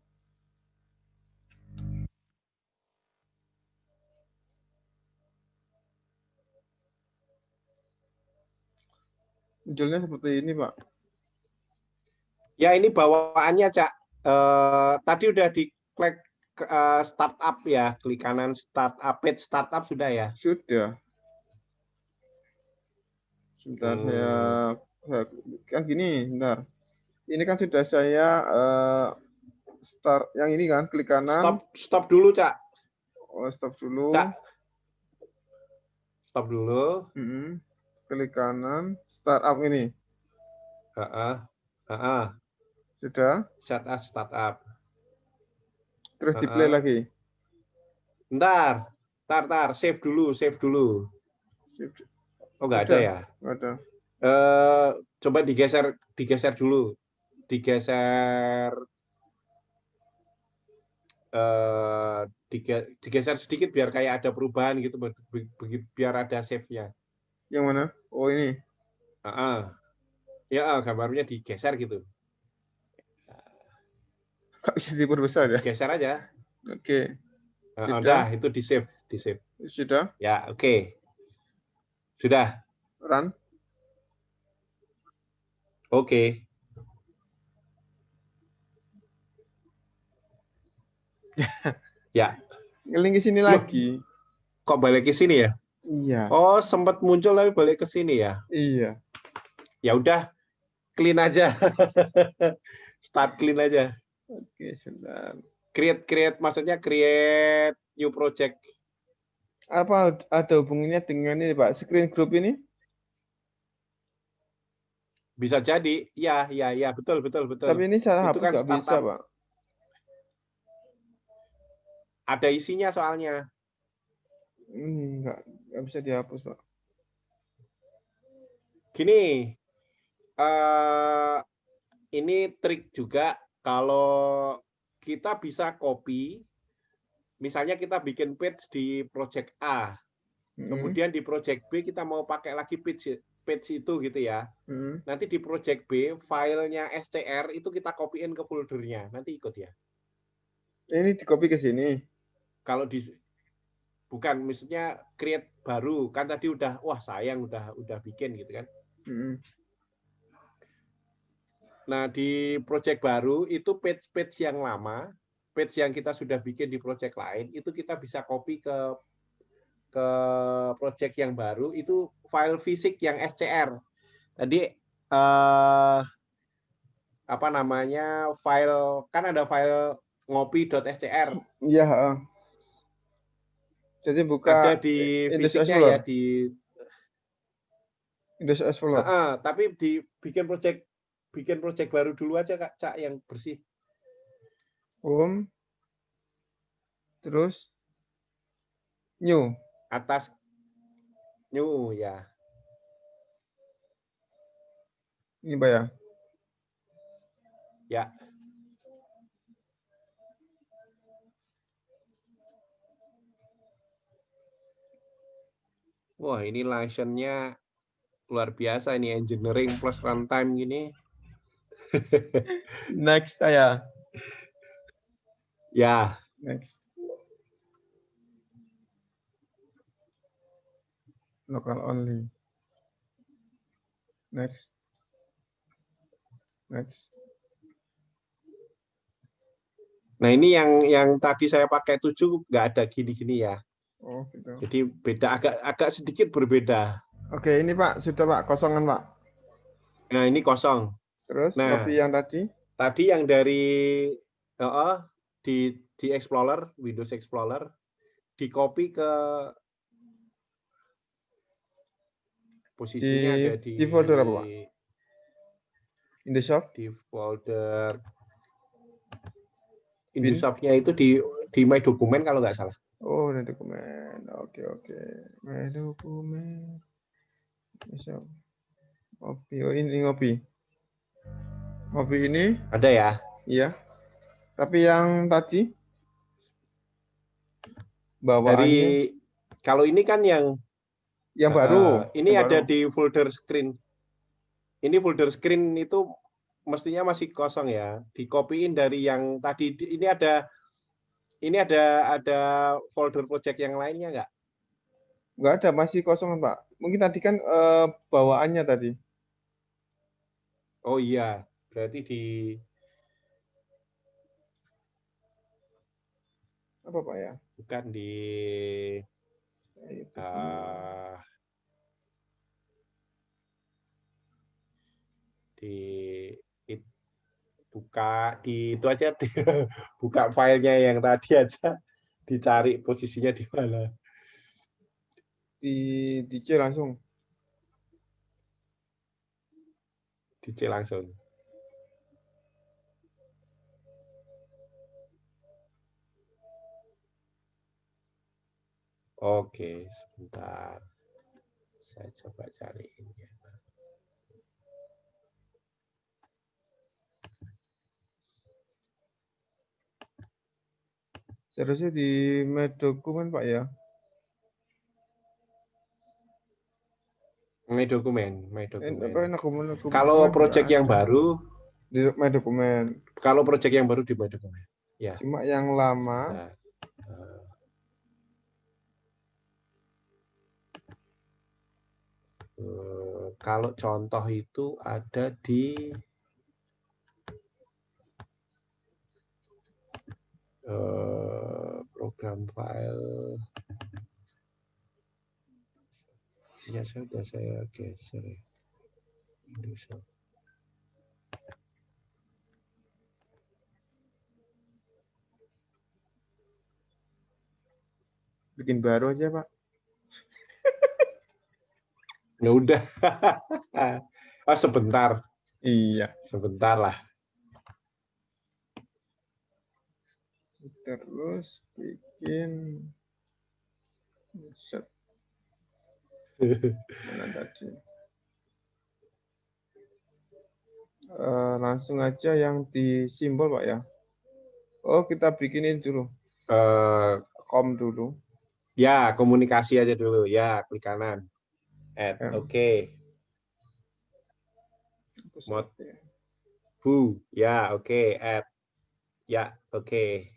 S1: Munculnya seperti ini Pak.
S3: Ya, ini bawaannya, Cak. Tadi udah diklik startup ya, klik kanan startup, page startup sudah ya?
S1: Sudah. Sebentar saya kan gini, bentar. Ini kan sudah saya start yang ini kan, klik kanan.
S3: Stop dulu, Cak.
S1: Oh, stop dulu.
S3: Cak. Stop dulu.
S1: Klik kanan, startup ini. Sudah.
S3: Set as startup.
S1: Terus di play lagi.
S3: Ntar, save dulu. Oh, nggak ada
S1: Udah,
S3: ya?
S1: nggak ada.
S3: Coba digeser dulu. Digeser sedikit biar kayak ada perubahan gitu, biar ada save-nya.
S1: Yang mana? Oh ini.
S3: Ya, gambarnya digeser gitu.
S1: Kak bisa diperbesar ya?
S3: Digeser aja.
S1: Oke.
S3: Udah, itu di save.
S1: Sudah.
S3: Ya, oke. Sudah.
S1: Run.
S3: Oke. Ya.
S1: Ngeling ke sini
S3: Loh,
S1: lagi.
S3: kok balik ke sini ya?
S1: Iya.
S3: Oh, sempat muncul tapi balik ke sini ya.
S1: Iya.
S3: Ya udah, clean aja. Start clean aja.
S1: Oke, sebentar.
S3: Maksudnya create new project.
S1: Apa ada hubungannya dengan ini, Pak? Screen group ini?
S3: Bisa jadi. Ya, betul.
S1: Tapi ini saya
S3: Itu
S1: hapus
S3: kan
S1: nggak bisa,
S3: startup.
S1: Pak.
S3: Ada isinya soalnya.
S1: Nggak bisa dihapus, Pak.
S3: Gini, ini trik juga kalau kita bisa copy, misalnya kita bikin page di project A, kemudian di project B kita mau pakai lagi page itu gitu ya. Nanti di project B filenya SCR itu kita copyin ke foldernya, nanti ikut ya.
S1: Ini di copy ke sini.
S3: Kalau bukan, maksudnya create baru kan tadi udah, wah sayang udah bikin gitu kan. Nah, di project baru itu page yang lama, page yang kita sudah bikin di project lain itu kita bisa copy ke project yang baru, itu file fisik yang SCR. Tadi apa namanya, file kan ada file ngopi.scr.
S1: Iya, jadi buka
S3: ada di fisiknya ya, di
S1: Windows Explorer.
S3: Tapi bikin project baru dulu aja Kak, Cak, yang bersih.
S1: Home, terus new.
S3: Atas new ya.
S1: Ini Pak ya.
S3: Ya. Wah, ini license-nya luar biasa ini, engineering plus runtime gini.
S1: Next saya.
S3: Ya.
S1: Next. Local only. Next.
S3: Nah, ini yang tadi saya pakai 7 nggak ada gini-gini ya.
S1: Oh, gitu.
S3: Jadi beda, agak sedikit berbeda.
S1: Oke, ini Pak, sudah Pak, kosongan Pak.
S3: Nah, ini kosong.
S1: Terus
S3: Nah,
S1: copy yang tadi?
S3: Tadi yang dari di Explorer, Windows Explorer, di copy ke posisinya ada
S1: di folder apa Pak? Indosoft?
S3: Di folder Indosoft-nya itu di My Dokumen kalau nggak salah.
S1: Oh, ada dokumen. Oke. My Dokumen. Ngopi. Oh, ini ngopi. Ngopi ini?
S3: Ada ya?
S1: Iya. Tapi yang tadi? Bawaannya?
S3: Kalau ini kan yang
S1: baru.
S3: Ini
S1: yang
S3: ada
S1: baru.
S3: di folder screen. Ini folder screen itu mestinya masih kosong ya. Dikopiin dari yang tadi. Ini ada folder project yang lainnya nggak?
S1: Nggak ada, masih kosong Pak. Mungkin tadi kan bawaannya tadi.
S3: Oh iya, berarti di
S1: apa Pak ya?
S3: Bukan di buka di itu aja, buka filenya yang tadi aja, dicari posisinya di mana.
S1: Di C langsung.
S3: Di C langsung. Oke, sebentar. Saya coba cariin ya.
S1: Seharusnya di My Dokumen, Pak ya.
S3: My dokumen.
S1: Apa dokumen
S3: Kalau project yang baru,
S1: di My Dokumen.
S3: di My dokumen. Ya.
S1: Cuma yang lama.
S3: Nah, kalau contoh itu ada di program file. Ya sudah saya geser. Indonesia.
S1: Bikin baru aja, Pak.
S3: Ya udah. Oh, sebentar.
S1: Iya.
S3: Sebentar lah.
S1: Terus bikin set. Mana tadi? Langsung aja yang di simbol, Pak ya. Oh, kita bikinin dulu. Com dulu.
S3: Ya, komunikasi aja dulu. Ya, klik kanan. Add.
S1: Ya.
S3: Oke. Mod. Bu. Ya, oke. Add. Ya, oke.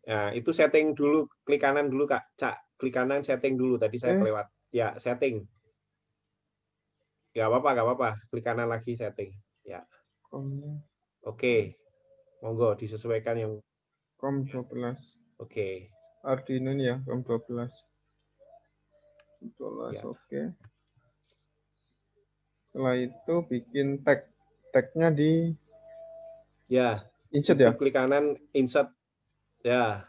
S3: Nah, itu setting dulu. Klik kanan dulu, Kak. Cak, klik kanan setting dulu. Tadi saya kelewat. Ya, setting. Nggak apa-apa. Klik kanan lagi setting. Ya. Oke. Monggo disesuaikan yang
S1: Com 12.
S3: oke.
S1: Arduino ini ya, Com 12. 12,
S3: Ya.
S1: oke. Setelah itu bikin tag-nya di
S3: Ya.
S1: insert
S3: Itu
S1: ya.
S3: klik kanan insert. Ya.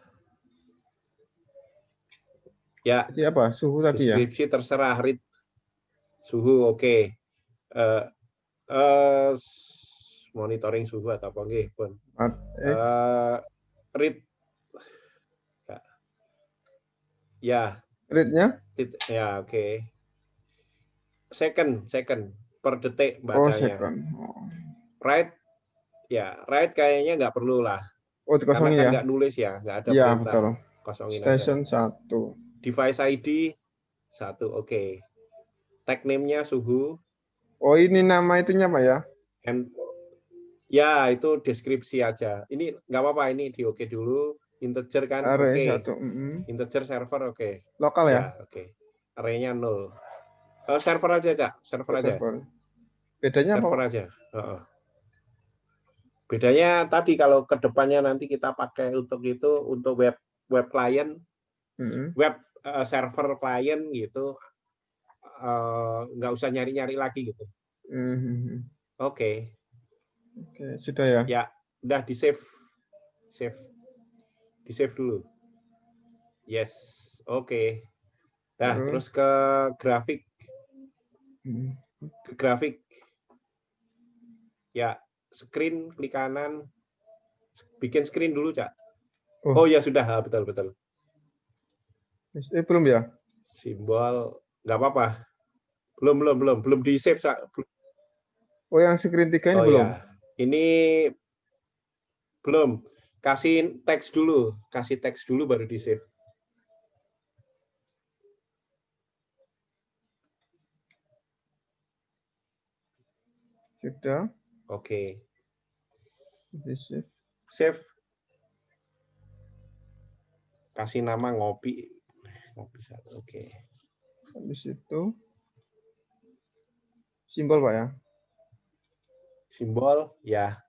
S3: Ya.
S1: Jadi apa? Suhu tadi ya.
S3: Deskripsi terserah. Read. Suhu oke. Monitoring suhu atau apa nggih, pun. Read. Ya.
S1: Read-nya?
S3: Ya, oke. Second per detik
S1: Oh,
S3: bacanya.
S1: second.
S3: Write. Ya, write kayaknya nggak perlu lah.
S1: Oh,
S3: Karena
S1: dikosongin
S3: kan
S1: ya.
S3: nggak nulis ya, nggak ada
S1: Iya,
S3: perintah.
S1: betul.
S3: Kosongin
S1: Station
S3: aja.
S1: 1.
S3: Device ID 1, oke. Tag name-nya suhu.
S1: Oh, ini nama itunya, Pak ya?
S3: Ya, itu deskripsi aja. Ini nggak apa-apa, ini di oke dulu. Integer kan,
S1: Array
S3: oke.
S1: 1.
S3: Integer server, oke.
S1: Lokal ya?
S3: Ya, oke. Array-nya 0. Server aja, Cak. Server aja.
S1: Bedanya
S3: Server
S1: apa?
S3: aja. Bedanya tadi kalau ke depannya nanti kita pakai untuk itu, untuk web client, web server client gitu, nggak usah nyari-nyari lagi gitu. Oke.
S1: Oke, sudah ya?
S3: Ya, udah di save. Di save dulu. Yes, oke. Nah, terus ke grafik. Grafik. Ya, screen, klik kanan. Bikin screen dulu, Cak. Oh ya sudah, betul.
S1: Belum ya?
S3: Simbol, nggak apa-apa. Belum di save, Cak.
S1: Oh, yang screen 3 ini belum?
S3: Ya. Ini belum. Kasih teks dulu baru di save.
S1: Sudah.
S3: Oke.
S1: Save.
S3: Save. Kasih nama ngopi. Ngopi 1. Oke.
S1: Habis itu simbol, Pak ya?
S3: Simbol, ya.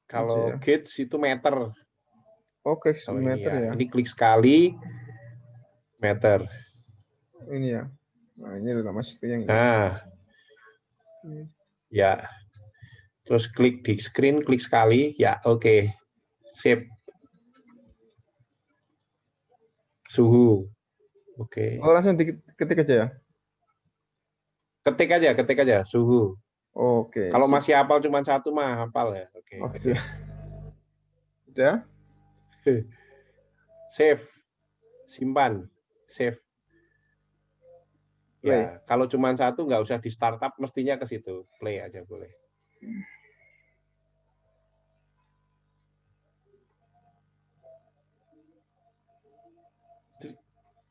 S3: Kalau gauge itu meter.
S1: Oke, meter ya.
S3: Ini klik sekali, meter.
S1: Ini ya. Nah, ini udah masuk yang ini.
S3: Nah, ya. Terus klik di screen, klik sekali, ya oke. Save. Suhu. Oke.
S1: Oh, langsung ketik aja ya?
S3: Ketik aja suhu.
S1: Oke.
S3: Kalau
S1: sip.
S3: masih hafal cuma satu mah hafal ya. Oke.
S1: Oh, gitu ya. Udah?
S3: Save, simpan, save.
S1: Play.
S3: Ya, kalau cuma satu nggak usah di startup, mestinya ke situ. Play aja boleh.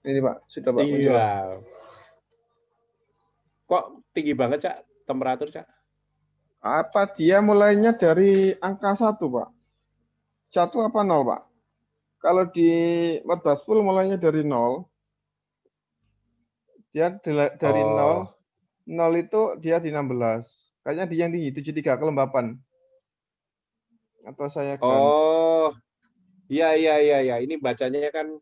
S1: Ini Pak, sudah Pak muncul.
S3: Iya. Kok tinggi banget, Cak? Temperatur, Cak?
S1: Apa dia mulainya dari angka 1, Pak? 1 apa 0, Pak? Kalau di Modbus full mulainya dari 0, dia dari 0,
S3: Oh,
S1: 0 itu dia di 16. Kayaknya di yang tinggi, 73 kelembapan. Atau saya ganti.
S3: oh, iya, iya, iya, iya. Ini bacanya kan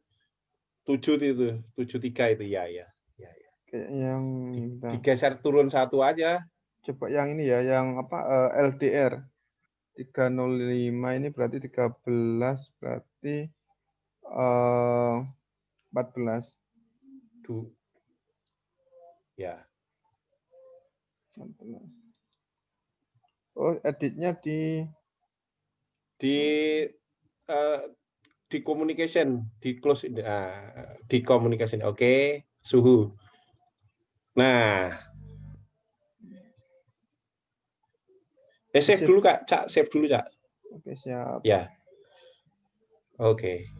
S3: 7 itu, 73 itu, ya, ya. Ya, ya.
S1: Kayak yang
S3: Digeser turun satu aja.
S1: coba yang ini ya, yang apa LDR 305 ini berarti 13 berarti 14.
S3: Ya.
S1: 14. Oh, editnya di
S3: eh, di communication, di close, di communication. Oke, suhu. Nah, save
S1: Save.
S3: dulu, Kak. Cak, save dulu, Cak.
S1: Oke, siap.
S3: Ya. Oke.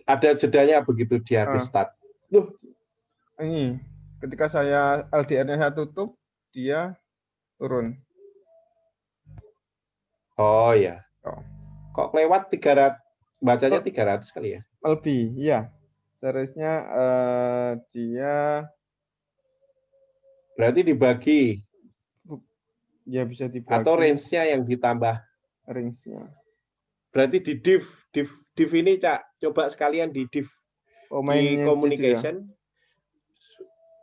S3: Ada jedanya begitu di habis start. Loh,
S1: Ini ketika saya LDR-nya saya tutup, dia turun.
S3: oh ya.
S1: Oh,
S3: Kok lewat 300, bacanya 300 kali ya?
S1: lebih, iya. Seriesnya dia
S3: Berarti dibagi
S1: ya bisa
S3: atau
S1: dibagi
S3: range-nya yang ditambah.
S1: range-nya.
S3: Berarti di div ini, Cak. Coba sekalian di div
S1: Oh,
S3: di
S1: mainnya itu ya.
S3: communication.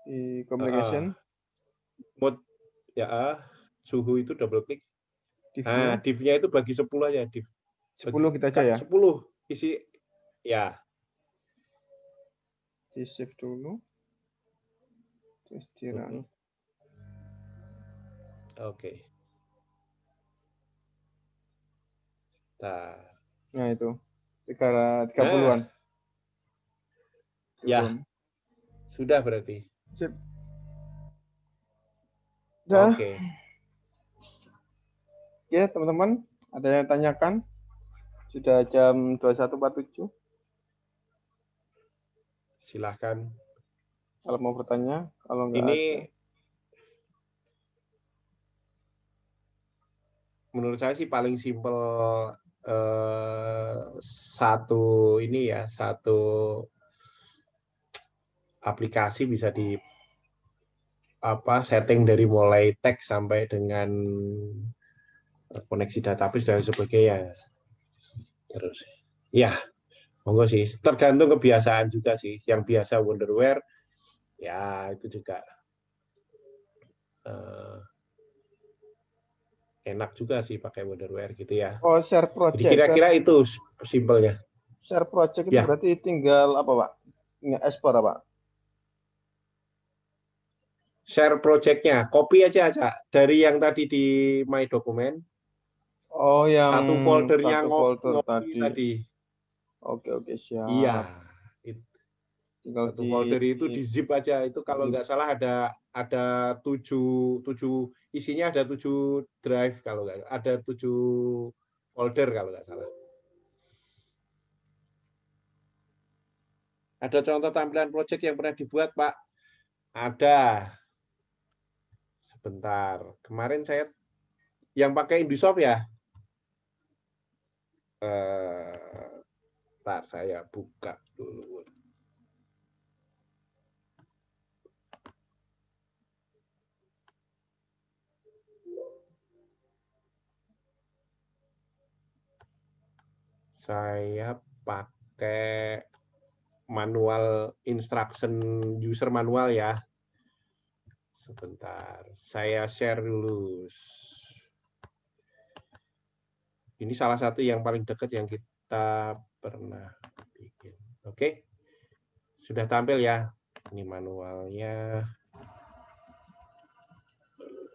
S1: Di communication,
S3: Mode ya, suhu itu double klik.
S1: div-nya
S3: Nah, div-nya itu bagi 10 aja, div.
S1: 10 kita aja ya.
S3: 10 isi ya.
S1: Di save dulu. Terus di run.
S3: Oke.
S1: Nah, itu 30-an.
S3: Ya, sudah berarti.
S1: Sip. Udah.
S3: Oke.
S1: Oke, teman-teman, ada yang tanyakan? Sudah jam 21.47.
S3: Silahkan.
S1: Kalau mau bertanya, kalau nggak
S3: Ini
S1: ada.
S3: Menurut saya sih paling simpel, satu ini ya, satu aplikasi bisa di setting dari mulai teks sampai dengan koneksi database dan sebagainya. Terus ya, monggo sih, tergantung kebiasaan juga sih. Yang biasa Wonderware ya itu juga enak juga sih pakai Wonderware gitu ya.
S1: Oh, share
S3: Jadi
S1: project.
S3: kira-kira itu simpelnya.
S1: Share project itu
S3: Ya.
S1: berarti tinggal apa, Pak? Nge-export apa?
S3: Share project-nya, copy aja dari yang tadi di My Document.
S1: Oh, yang
S3: Satu foldernya
S1: satu folder
S3: ngopi tadi.
S1: Oke, siap.
S3: Iya.
S1: Tinggal
S3: Satu folder itu di zip aja. Itu kalau nggak salah ada 7 isinya ada 7 drive, kalau nggak ada 7 folder kalau nggak salah. Ada contoh tampilan project yang pernah dibuat, Pak? Ada. Sebentar. Kemarin saya yang pakai Indosoft ya. Ntar saya buka dulu. Saya pakai manual instruction user manual ya. Sebentar, saya share dulu. Ini salah satu yang paling dekat yang kita pernah bikin. Oke, sudah tampil ya. Ini manualnya.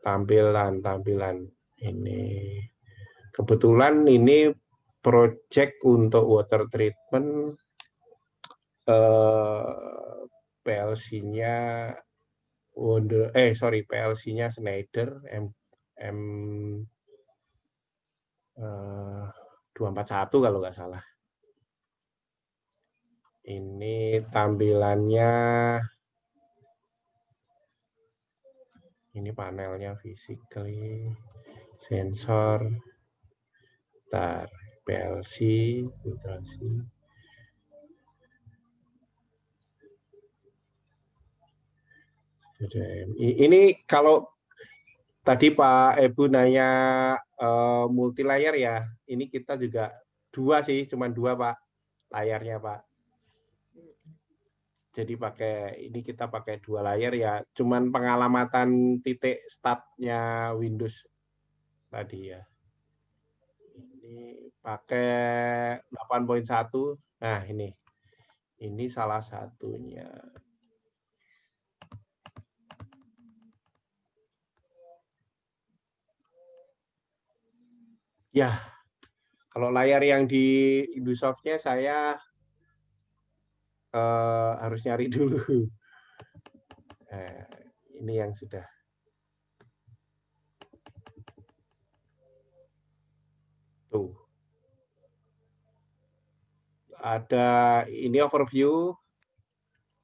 S3: Tampilan. Ini kebetulan ini project untuk water treatment, PLC-nya PLC-nya Schneider M 241 kalau nggak salah. Ini tampilannya, ini panelnya physically, sensor, PLC, filtrasi. Ini kalau tadi Pak Ebu nanya multi layar ya, ini kita juga cuma dua Pak layarnya Pak. Jadi kita pakai 2 layar ya, cuman pengalamatan titik startnya Windows tadi ya. Ini pakai 8.1. Nah, ini salah satunya. Ya, kalau layar yang di Indosoft-nya saya harus nyari dulu. Ini yang sudah. Tuh. Ada ini overview.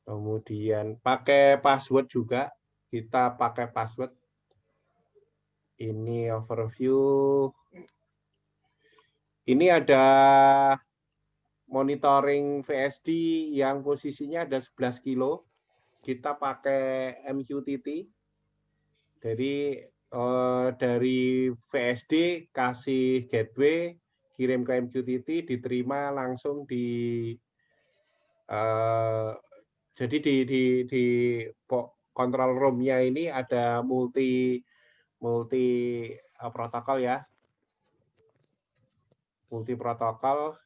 S3: Kemudian pakai password juga. Kita pakai password. Ini overview. Ini ada monitoring VSD yang posisinya ada 11 kilo. Kita pakai MQTT. Dari VSD kasih gateway, kirim ke MQTT, diterima langsung jadi di control room-nya ini ada multi protokol ya. Multi protokol.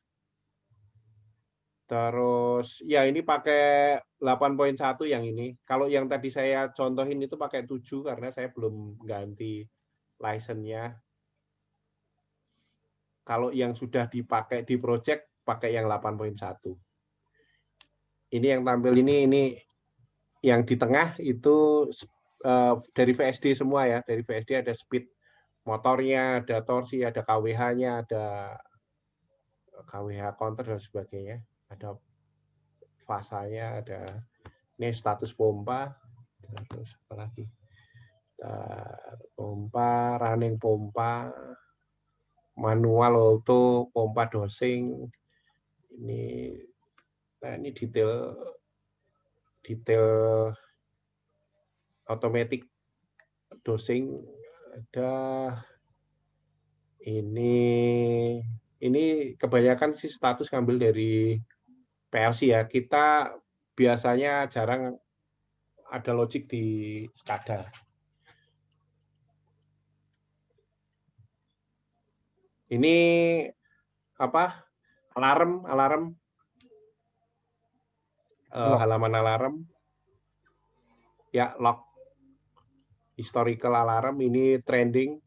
S3: Terus ya ini pakai 8.1 yang ini. Kalau yang tadi saya contohin itu pakai 7 karena saya belum ganti license-nya. Kalau yang sudah dipakai di project pakai yang 8.1. Ini yang tampil ini yang di tengah itu dari VSD semua ya. Dari VSD ada speed motornya, ada torsi, ada KWH-nya, ada KWH counter dan sebagainya. Ada fasanya, ada ini status pompa, terus apa lagi? Pompa, running pompa, manual auto, pompa dosing. Ini detail automatic dosing ada. Ini kebanyakan sih status ngambil dari PLC ya. Kita biasanya jarang ada logic di SCADA. Ini apa? Alarm. Halaman alarm. Ya, log. Historical alarm ini trending.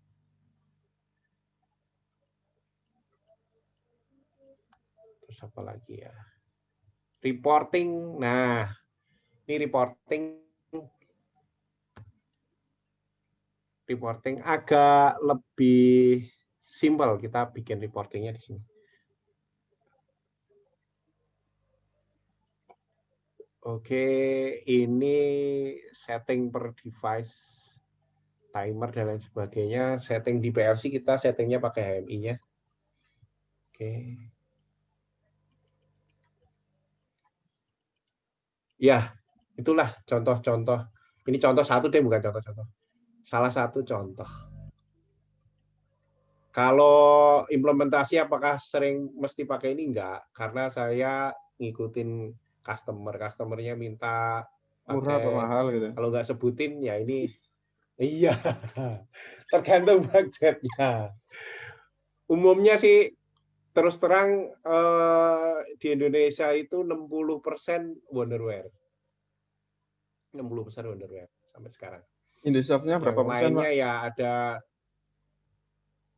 S3: Terus apa lagi ya? Reporting. Nah, ini reporting agak lebih simpel. Kita bikin reportingnya di sini. Oke, ini setting per device, timer dan lain sebagainya. Setting di PLC kita settingnya pakai HMI-nya. Oke. Ya, itulah contoh-contoh. Ini contoh satu deh, bukan contoh-contoh. Salah satu contoh. Kalau implementasi apakah sering mesti pakai ini? Enggak, karena saya ngikutin customer-nya minta pakai,
S1: murah atau mahal gitu.
S3: Kalau nggak sebutin ya ini, iya, tergantung budgetnya. Umumnya sih terus terang di Indonesia itu 60% Wonderware. 60% wonderware sampai sekarang.
S1: Indosoft-nya berapa
S3: Yang
S1: persen, Pak?
S3: lainnya ya ada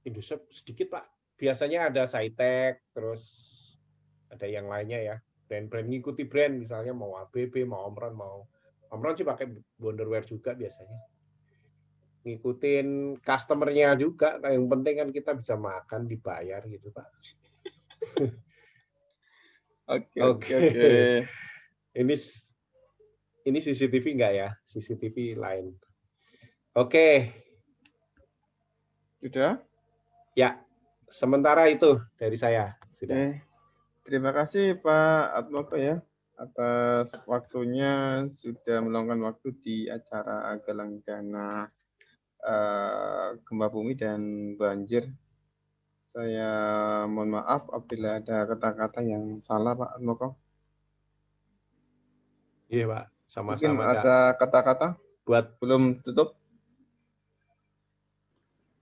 S3: Indosoft sedikit, Pak. Biasanya ada Cytec, terus ada yang lainnya ya. Brand-brand ngikuti brand, misalnya mau ABB, mau Omron sih pakai wonderware juga biasanya. Ngikutin customer-nya juga. Yang penting kan kita bisa makan, dibayar gitu, Pak.
S1: Oke.
S3: Ini CCTV enggak ya? CCTV lain. Oke.
S1: Sudah?
S3: Ya, sementara itu dari saya. Sudah.
S1: Oke. Terima kasih Pak Atmoko ya atas waktunya sudah meluangkan waktu di acara Galang Dana Gempa Bumi dan Banjir. Saya mohon maaf apabila ada kata-kata yang salah Pak Atmoko.
S3: Iya, Pak.
S1: Mungkin
S3: Sama-sama.
S1: ada kata-kata
S3: Buat
S1: belum tutup.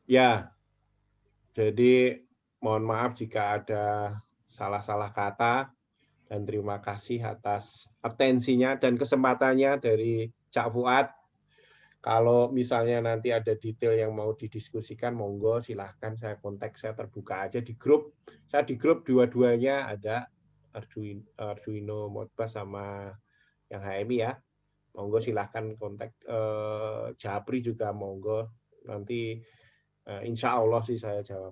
S3: ya. Jadi mohon maaf jika ada salah-salah kata dan terima kasih atas atensinya dan kesempatannya dari Cak Fuad. Kalau misalnya nanti ada detail yang mau didiskusikan, monggo silahkan saya kontak, saya terbuka aja di grup. Saya di grup dua-duanya ada Arduino Modbus sama yang HMI ya. Monggo silahkan kontak Japri juga monggo. Nanti insya Allah sih saya jawab.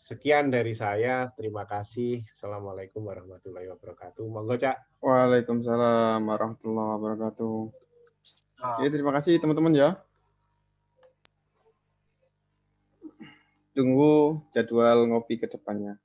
S3: Sekian dari saya. Terima kasih. Assalamualaikum warahmatullahi wabarakatuh. Monggo, Cak.
S1: Waalaikumsalam warahmatullahi wabarakatuh. Oke, terima kasih teman-teman ya. Tunggu jadwal ngopi ke depannya.